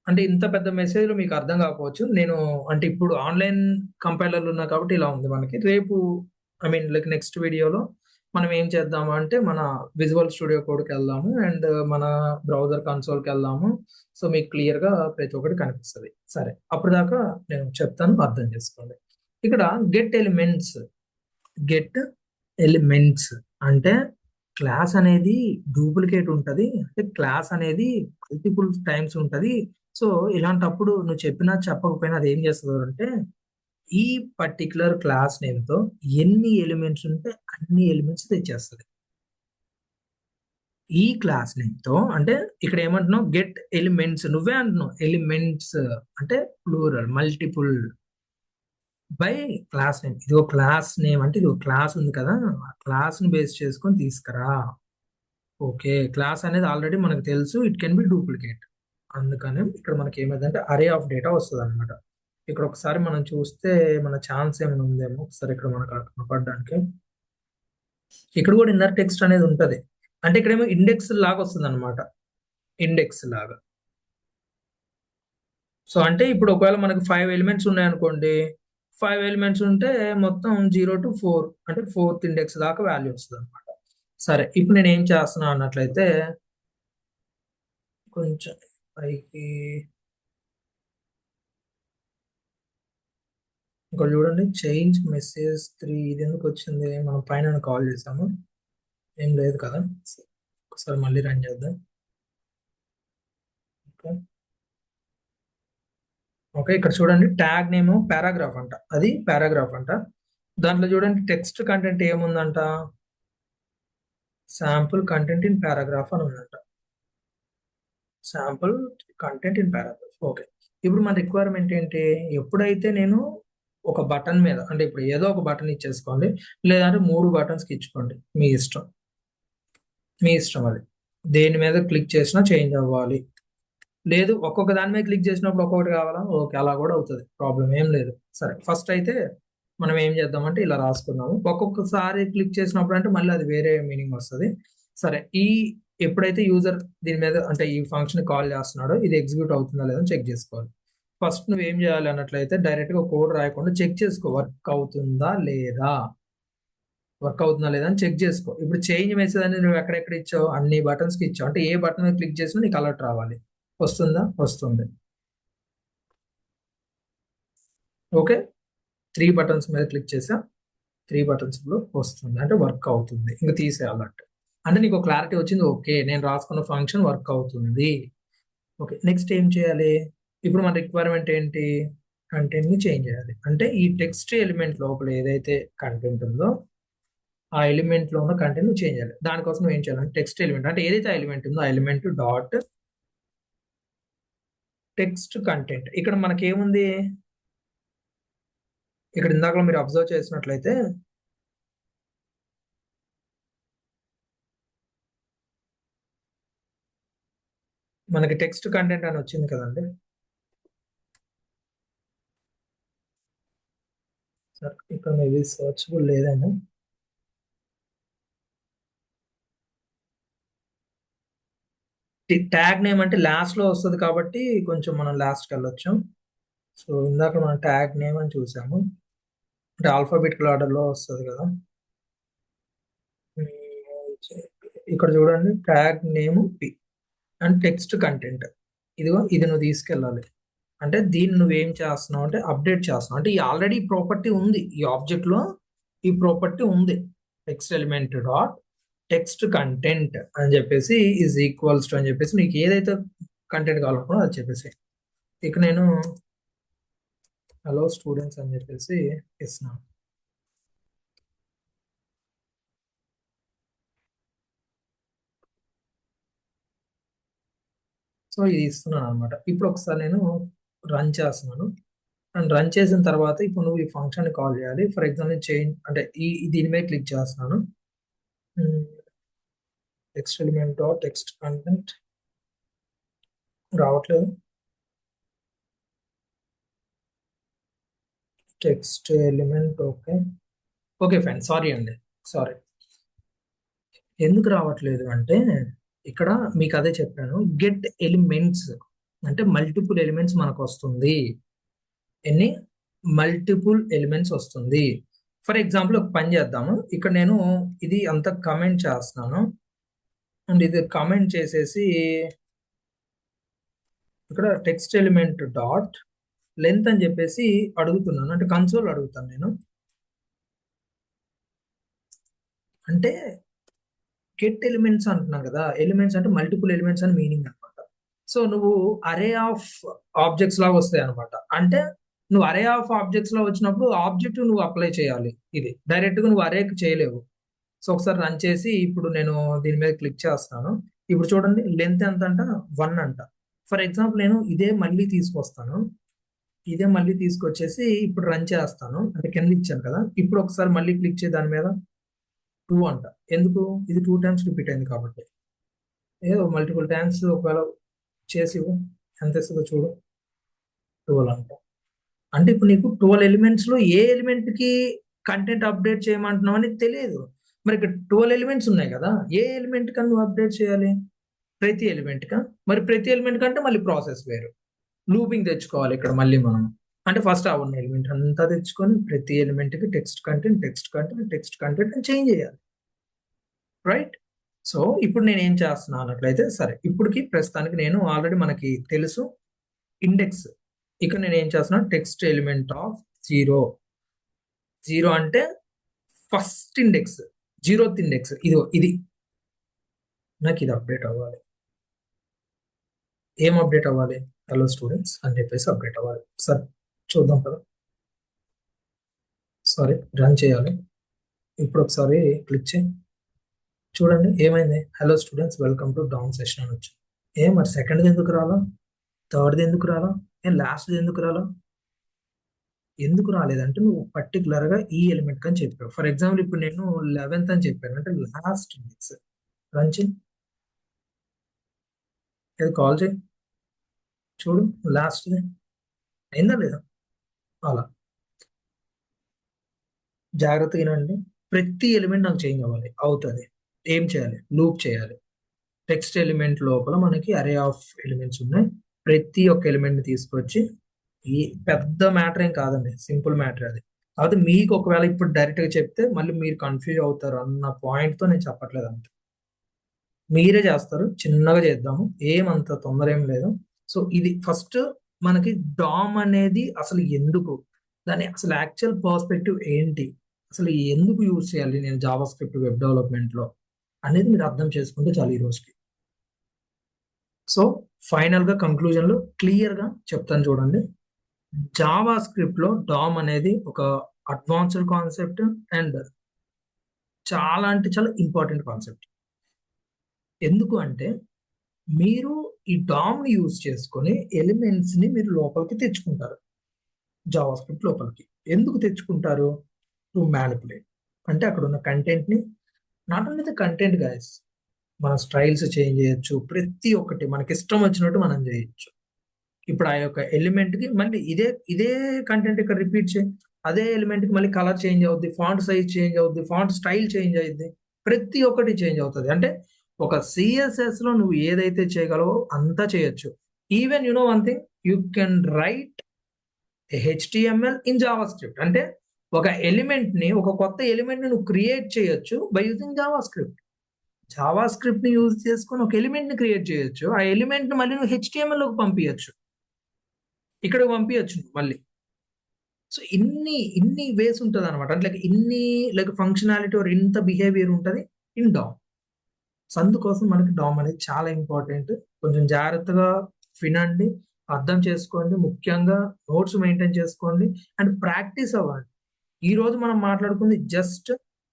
అంటే ఇంత పెద్ద మెసేజ్‌లు మీకు అర్థం కాకపోవచ్చు. నేను అంటే ఇప్పుడు ఆన్‌లైన్ కంపైలర్‌లు ఉన్నాయి కాబట్టి ఇలా ఉంది మనకి. రేపు ఐ మీన్ లైక్ నెక్స్ట్ వీడియోలో మనం ఏం చేద్దాము అంటే మన విజువల్ స్టూడియో కోడ్‌కెళ్దాము అండ్ మన బ్రౌజర్ కన్సోల్‌కెళ్దాము. సో మీకు క్లియర్‌గా ప్రతి ఒక్కటి కనిపిస్తది. సరే. అప్పటిదాకా నేను చెప్తాను అర్థం చేసుకోండి. ఇక్కడ గెట్ ఎలిమెంట్స్ గెట్ ఎలిమెంట్స్ అంటే క్లాస్ అనేది డూప్లికేట్ ఉంటది. అంటే క్లాస్ అనేది మల్టిపుల్ టైమ్స్ ఉంటది. సో, ఇలాంటప్పుడు నువ్వు చెప్పినా, చెప్పకపోయినా అదేం చేస్తదంటే, ఈ పర్టిక్యులర్ క్లాస్ నేమ్‌తో ఎన్ని ఎలిమెంట్స్ ఉంటే అన్ని ఎలిమెంట్స్ తెచ్చేస్తది. ఈ క్లాస్ నేమ్‌తో అంటే ఇక్కడ ఏమంటున్నావు గెట్ ఎలిమెంట్స్ నువ్వే అంటున్నావు. ఎలిమెంట్స్ అంటే plural multiple by class name. ఇదిగో క్లాస్ నేమ్ అంటే ఇదిగో క్లాస్ ఉంది కదా! ఆ క్లాస్‌ని బేస్ చేసుకొని తీసుకురా. ఓకే. క్లాస్ అనేది ఆల్రెడీ మనకు తెలుసు. It can B duplicate. అందుకని ఇక్కడ మనకి ఏమైందంటే అరే ఆఫ్ డేటా వస్తదన్నమాట. ఇక్కడ ఒకసారి మనం చూస్తే మన ఛాన్స్ ఏమైనా ఉందేమో ఒకసారి ఇక్కడ మనకు కనపడడానికి. ఇక్కడ కూడా ఇన్నర్ టెక్స్ట్ అనేది ఉంటది. అంటే ఇక్కడేమో ఇండెక్స్ లాగా వస్తదన్నమాట. ఇండెక్స్ లాగా. సో, అంటే ఇప్పుడు ఒకవేళ మనకు 5 ఎలిమెంట్స్ ఉన్నాయనుకోండి. 5 ఎలిమెంట్స్ ఉంటే మొత్తం 0-4 అంటే ఫోర్త్ ఇండెక్స్ దాకా వాల్యూ వస్తదన్నమాట. సరే. ఇప్పుడు నేనేం చేస్తున్నా అన్నట్లయితే కొంచెం పైకి ఇక్కడ చూడండి చేంజ్ మెసేజ్ 3 ఇదెందుకొచ్చింది? మనం పైన కాల్ చేసాము. ఏం లేదు కదా! ఒకసారి మళ్ళీ రన్ చేద్దాం. ఓకే. ఓకే. ఇక్కడ చూడండి ట్యాగ్ నేమ్ పారాగ్రాఫ్ అంట. అది పారాగ్రాఫ్ అంట. దాంట్లో చూడండి టెక్స్ట్ కంటెంట్ ఏముందంట? సాంపుల్ కంటెంట్ ఇన్ పారాగ్రాఫ్ అని ఉందంట. Sample content in paragraph. Okay. ఇప్పుడు మన రిక్వైర్మెంట్ ఏంటి? ఎప్పుడైతే నేను ఒక బటన్ మీద అంటే ఇప్పుడు ఏదో ఒక బటన్ ఇచ్చేసుకోండి, లేదంటే 3 బటన్స్‌కి ఇచ్చుకోండి. మీ ఇష్టం. మీ ఇష్టం అది. దేని మీద క్లిక్ చేసినా చేంజ్ అవ్వాలి. లేదు ఒక్కొక్క దాని మీద క్లిక్ చేసినప్పుడు ఒక్కొక్కటి కావాలా? ఓకే. అలా కూడా అవుతది. ప్రాబ్లమ్ ఏం లేదు. సరే ఫస్ట్ అయితే మనం ఏం చేద్దామంటే ఇలా రాసుకుందాము. ఒక్కొక్కసారి క్లిక్ చేసినప్పుడు అంటే మళ్ళీ అది వేరే మీనింగ్ వస్తది. సరే ఎప్పుడైతే యూజర్ దీని మీద అంటే ఈ ఫంక్షన్ కాల్ చేస్తున్నాడో ఇది ఎగ్జిక్యూట్ అవుతుందా లేదా అని చెక్ చేసుకోవాలి. ఫస్ట్ నువ్వేం చేయాలి అన్నట్లయితే డైరెక్ట్‌గా కోడ్ రాయకుండా చెక్ చేసుకో వర్క్ అవుతుందా లేదా? వర్క్ అవుతుందా లేదా అని చెక్ చేసుకో. ఇప్పుడు చేంజ్ మెసేజ్ అనేది నువ్వు ఎక్కడెక్కడ ఇచ్చావు? అన్ని బటన్స్‌కి ఇచ్చావు. అంటే ఏ బటన్ మీద క్లిక్ చేసినా నీకు అలర్ట్ రావాలి. వస్తుందా? వస్తుంది. ఓకే. 3 బటన్స్ మీద క్లిక్ చేసా. 3 బటన్స్‌లో వస్తుంది. అంటే వర్క్ అవుతుంది. ఇంక తీసేయాలన్నట్టు. అంటే నీకు క్లారిటీ వచ్చింది. ఓకే. నేను రాసుకున్న ఫంక్షన్ వర్క్ అవుతుంది. ఓకే. నెక్స్ట్ ఏం చేయాలి? ఇప్పుడు మన రిక్వైర్మెంట్ ఏంటి? కంటెంట్‌ని చేంజ్ చేయాలి. అంటే ఈ టెక్స్ట్ ఎలిమెంట్ లోపల ఏదైతే కంటెంట్ ఉందో, ఆ ఎలిమెంట్‌లో ఉన్న కంటెంట్‌ని చేంజ్ చేయాలి. దానికోసం నువ్వు ఏం చేయాలంటే టెక్స్ట్ ఎలిమెంట్ అంటే ఏదైతే ఆ ఎలిమెంట్ ఉందో, ఆ ఎలిమెంట్ డాట్ టెక్స్ట్ కంటెంట్. ఇక్కడ మనకేముంది? ఇక్కడ ఇందాకల మీరు అబ్జర్వ్ చేసినట్లయితే మనకి టెక్స్ట్ కంటెంట్ అని వచ్చింది కదండీ! సరే ఇక్కడ మేబీ సెర్చబుల్ లేదేమో. ట్యాగ్ నేమ్ అంటే లాస్ట్‌లో వస్తది కాబట్టి కొంచెం మనం లాస్ట్‌కెళ్ళొచ్చు. సో, ఇందాక మనం ట్యాగ్ నేమ్ అని చూసాము. అంటే ఆల్ఫాబెటికల్ ఆర్డర్‌లో వస్తది కదా! ఇక్కడ చూడండి tag name P and text content. ఇదిగో ఇది నువ్వు తీసుకెళ్ళాలి. అంటే దీన్ని నువ్వేం చేస్తున్నావు అంటే అప్డేట్ చేస్తున్నావు. అంటే ఈ ఆల్రెడీ ప్రాపర్టీ ఉంది. ఈ ఆబ్జెక్ట్‌లో ఈ ప్రాపర్టీ ఉంది. Text element dot text content అని చెప్పేసి ఈజ్ ఈక్వల్స్ టు అని చెప్పేసి నీకు ఏదైతే కంటెంట్ కావాలనుకున్నావో అది చెప్పేసేయ్. ఇక నేను హలో స్టూడెంట్స్ అని చెప్పేసి ఇస్తున్నాను. సో, ఇది ఇస్తున్నాను అనమాట. ఇప్పుడు ఒకసారి నేను రన్ చేస్తున్నాను. అండ్ రన్ చేసిన తర్వాత ఇప్పుడు నువ్వు ఈ ఫంక్షన్‌ని కాల్ చేయాలి. ఫర్ ఎగ్జాంపుల్ చేంజ్ అంటే దీని మీద క్లిక్ చేస్తున్నాను. Hmm. Text element dot text content రావట్లేదు. Text element okay. Okay fine. Sorry అండి. సారీ. ఎందుకు రావట్లేదు అంటే ఇక్కడ మీకు అదే చెప్పాను. గెట్ ఎలిమెంట్స్ అంటే మల్టిపుల్ ఎలిమెంట్స్ మనకొస్తుంది. ఎన్ని? మల్టిపుల్ ఎలిమెంట్స్ వస్తుంది. ఫర్ ఎగ్జాంపుల్ ఒక పని చేద్దాము. ఇక్కడ నేను ఇది అంతా కామెంట్ చేస్తున్నాను. అండ్ ఇది కామెంట్ చేసేసి ఇక్కడ టెక్స్ట్ ఎలిమెంట్ డాట్ లెంత్ అని చెప్పేసి అడుగుతున్నాను. అంటే కన్సోల్ అడుగుతాను నేను. అంటే గెట్ ఎలిమెంట్స్ అంటున్నాను కదా! ఎలిమెంట్స్ అంటే మల్టిపుల్ ఎలిమెంట్స్ అని మీనింగ్ అనమాట. సో, నువ్వు అరే ఆఫ్ ఆబ్జెక్ట్స్ లాగా వస్తాయన్నమాట. అంటే నువ్వు అరే ఆఫ్ ఆబ్జెక్ట్స్ లో వచ్చినప్పుడు ఆబ్జెక్ట్ నువ్వు అప్లై చేయాలి. ఇది డైరెక్ట్‌గా నువ్వు అరేకి చేయలేవు. సో, ఒకసారి రన్ చేసి ఇప్పుడు నేను దీని మీద క్లిక్ చేస్తాను. ఇప్పుడు చూడండి లెంత్ ఎంతంట? 1 అంట. ఫర్ ఎగ్జాంపుల్ నేను ఇదే మళ్ళీ తీసుకొస్తాను. ఇదే మళ్ళీ తీసుకొచ్చేసి ఇప్పుడు రన్ చేస్తాను. అంటే కింద ఇచ్చాను కదా! ఇప్పుడు ఒకసారి మళ్ళీ క్లిక్ చేయి దాని మీద 2 అంట. ఎందుకు? ఇది 2 టైమ్స్ రిపీట్ అయింది కాబట్టి. ఏదో మల్టిపుల్ టైమ్స్ ఒకవేళ చేసివ్వు. ఎంతిస్తదో చూడు. 12 అంట. అంటే ఇప్పుడు నీకు 12 ఎలిమెంట్స్‌లో ఏ ఎలిమెంట్‌కి కంటెంట్ అప్డేట్ చేయమంటున్నావని తెలీదు. మరి ఇక్కడ 12 ఎలిమెంట్స్ ఉన్నాయి గదా! ఏ ఎలిమెంట్‌కని నువ్వు అప్డేట్ చేయాలి? ప్రతి ఎలిమెంట్‌కా? మరి ప్రతి ఎలిమెంట్ కంటే మళ్ళీ ప్రాసెస్ వేరు. లూపింగ్ తెచ్చుకోవాలి ఇక్కడ మళ్ళీ మనం. అంటే ఫస్ట్ ఆ ఉన్న ఎలిమెంట్ అంతా తెచ్చుకొని ప్రతి ఎలిమెంట్‌కి text content, text content, text content అని చేంజ్ చేయాలి. రైట్? సో, ఇప్పుడు నేనేం చేస్తున్నా అన్నట్లయితే సరే. ఇప్పటికి ప్రస్తుతానికి నేను ఆల్రెడీ మనకి తెలుసు ఇండెక్స్. ఇక్కడ నేనేం చేస్తున్నా టెక్స్ట్ ఎలిమెంట్ ఆఫ్ 0. 0 అంటే ఫస్ట్ ఇండెక్స్. 0థ్ ఇండెక్స్. ఇదిగో ఇది. నాకిది అప్డేట్ అవ్వాలి. ఏం అప్డేట్ అవ్వాలి? హలో స్టూడెంట్స్ అని చెప్పేసి అప్డేట్ అవ్వాలి. ఒకసారి చూద్దాం కదా! సారీ రన్ చేయాలి. ఇప్పుడు ఒకసారి క్లిక్ చేయి. చూడండి ఏమైంది? Hello students welcome to down session అని వచ్చింది. మరి సెకండ్‌ది ఎందుకు రాలా? థర్డ్‌ది ఎందుకు రాలా? నేను లాస్ట్ ఎందుకు రాలా? ఎందుకు రాలేదంటే నువ్వు పర్టికులర్ గా ఈ ఎలిమెంట్ అని చెప్పావు. ఫర్ ఎగ్జాంపుల్ ఇప్పుడు నేను 11th అని చెప్పాను అంటే లాస్ట్ మిక్స్ రన్ చేయి, ఇది కాల్ చేయి, చూడు లాస్ట్ అయిందా లేదా? అలా జాగ్రత్తగా వినండి. ప్రతి ఎలిమెంట్ నాకు చేంజ్ అవ్వాలి, అవుతుంది. ఏం చేయాలి? లూప్ చేయాలి. టెక్స్ట్ ఎలిమెంట్ లోపల మనకి అరే ఆఫ్ ఎలిమెంట్స్ ఉన్నాయి. ప్రతి ఒక్క ఎలిమెంట్ ని తీసుకొచ్చి, ఈ పెద్ద మ్యాటర్ ఏం కాదండి, సింపుల్ మ్యాటర్ అది. కాకపోతే మీకు ఒకవేళ ఇప్పుడు డైరెక్ట్ గా చెప్తే మళ్ళీ మీరు కన్ఫ్యూజ్ అవుతారు అన్న పాయింట్ తో నేను చెప్పట్లేదు అంత. మీరే చేస్తారు, చిన్నగా చేద్దాము, ఏమంత తొందర ఏం లేదు. సో ఇది ఫస్ట్ మనకి డామ్ అనేది అసలు ఎందుకు, దాని అసలు యాక్చువల్ పర్స్పెక్టివ్ ఏంటి, అసలు ఎందుకు యూజ్ చేయాలి నేను జావా స్క్రిప్ట్ వెబ్ డెవలప్మెంట్ లో అనేది మీరు అర్థం చేసుకుంటే చాలు ఈ రోజుకి. సో ఫైనల్ గా కంక్లూజన్ లో క్లియర్ గా చెప్తాను చూడండి. జావా స్క్రిప్ట్ లో డామ్ అనేది ఒక అడ్వాన్స్డ్ కాన్సెప్ట్ అండ్ చాలా అంటే చాలా ఇంపార్టెంట్ కాన్సెప్ట్. ఎందుకు అంటే మీరు ఈ డామ్ ని యూజ్ చేసుకొని ఎలిమెంట్స్ ని మీరు లోపలికి తెచ్చుకుంటారు, జావా స్క్రిప్ట్ లోపలికి. ఎందుకు తెచ్చుకుంటారు? To manipulate. అంటే అక్కడ ఉన్న కంటెంట్ ని, not only the content guys, మన స్టైల్స్ చేంజ్ చేయొచ్చు, ప్రతి ఒక్కటి మనకి ఇష్టం వచ్చినట్టు మనం చేయొచ్చు. ఇప్పుడు ఆ యొక్క ఎలిమెంట్ కి మళ్ళీ ఇదే ఇదే కంటెంట్ ఇక్కడ రిపీట్ చేయి, అదే ఎలిమెంట్ కి మళ్ళీ కలర్ చేంజ్ అవుద్ది, ఫాంట్ సైజ్ చేంజ్ అవుద్ది, ఫాంట్ స్టైల్ చేంజ్ అయ్యింది, ప్రతి ఒక్కటి చేంజ్ అవుతుంది. అంటే ఒక సిఎస్ఎస్ లో నువ్వు ఏదైతే చేయగలవో అంతా చేయొచ్చు. Even you know one thing, you can write HTML in Java script. అంటే ఒక ఎలిమెంట్ ని, ఒక కొత్త ఎలిమెంట్ ని నువ్వు క్రియేట్ చేయొచ్చు by using Java script. Java script ని యూజ్ చేసుకొని ఒక ఎలిమెంట్ ని క్రియేట్ చేయొచ్చు, ఆ ఎలిమెంట్ ని మళ్ళీ నువ్వు హెచ్టిఎంఎల్ లోకి పంపించచ్చు, ఇక్కడ పంపించచ్చు మళ్ళీ. సో ఇన్ని వేస్ ఉంటుంది అనమాట. అంటే ఇన్ని ఫంక్షనాలిటీ ఆర్ ఇంత బిహేవియర్ ఉంటుంది ఇన్ డామ్. సో అందుకోసం మనకి డామ్ అనేది చాలా ఇంపార్టెంట్. కొంచెం జాగ్రత్తగా వినండి, అర్థం చేసుకోండి, ముఖ్యంగా నోట్స్ మెయింటైన్ చేసుకోండి అండ్ ప్రాక్టీస్ అవ్వండి. ఈ రోజు మనం మాట్లాడుకుంది just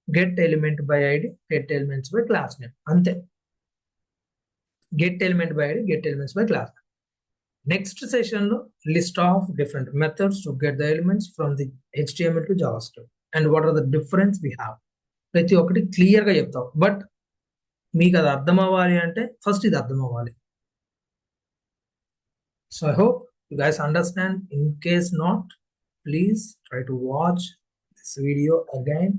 get element by ID, get elements by class name, అంతే. Get element by ID, get elements by class name. Next session లో list of different methods to get the elements from the HTML to JavaScript and what are the difference we have. ప్రతి ఒక్కటి clear గా చెప్తాం. But మీకు అది అర్థం అవ్వాలి అంటే ఫస్ట్ ఇది అర్థం అవ్వాలి. So I hope you guys understand. In case not, please try to watch this video again.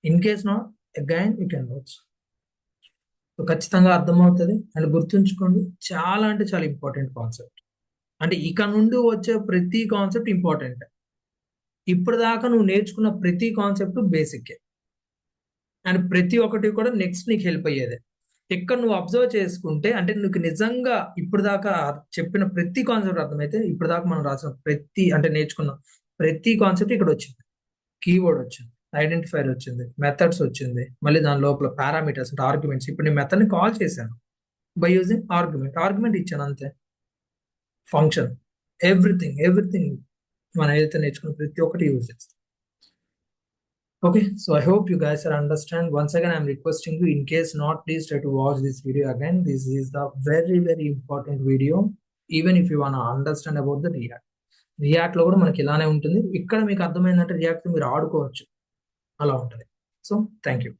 In case not, again you can watch. ఖచ్చితంగా అర్థమవుతుంది. అండ్ గుర్తుంచుకోండి, చాలా అంటే చాలా ఇంపార్టెంట్ కాన్సెప్ట్. అంటే ఇక నుండి వచ్చే ప్రతి కాన్సెప్ట్ ఇంపార్టెంట్. ఇప్పుడు దాకా నువ్వు నేర్చుకున్న ప్రతి కాన్సెప్ట్ బేసిక్, అండ్ ప్రతి ఒక్కటి కూడా నెక్స్ట్ నీకు హెల్ప్ అయ్యేది. ఇక్కడ నువ్వు అబ్జర్వ్ చేసుకుంటే, అంటే నీకు నిజంగా ఇప్పుడు దాకా చెప్పిన ప్రతి కాన్సెప్ట్ అర్థమైతే, ఇప్పుడు దాకా మనం రాసిన ప్రతి, అంటే నేర్చుకున్న ప్రతి కాన్సెప్ట్ ఇక్కడ వచ్చింది. కీవర్డ్ వచ్చింది, ఐడెంటిఫైర్ వచ్చింది, మెథడ్స్ వచ్చింది, మళ్ళీ దాని లోపల పారామీటర్స్ అంటే ఆర్గ్యుమెంట్స్. ఇప్పుడు నేను మెథడ్ ని కాల్ చేశాను బై యూజింగ్ ఆర్గ్యుమెంట్ ఇచ్చాను అంతే. ఫంక్షన్, ఎవ్రీథింగ్ మనం ఏదైతే నేర్చుకున్న ప్రతి ఒక్కటి యూజ్ చేస్తాం. Okay, so I hope you guys are understand. Once again, I'm requesting you, in case not, please try to watch this video again. This is the very important video. Even if you want to understand about the React లో కూడా మనకి ఇలానే ఉంటుంది. ఇక్కడ మీకు అర్థమైందంటే react మీరు ఆడుకోవచ్చు, అలా ఉంటుంది. So thank you.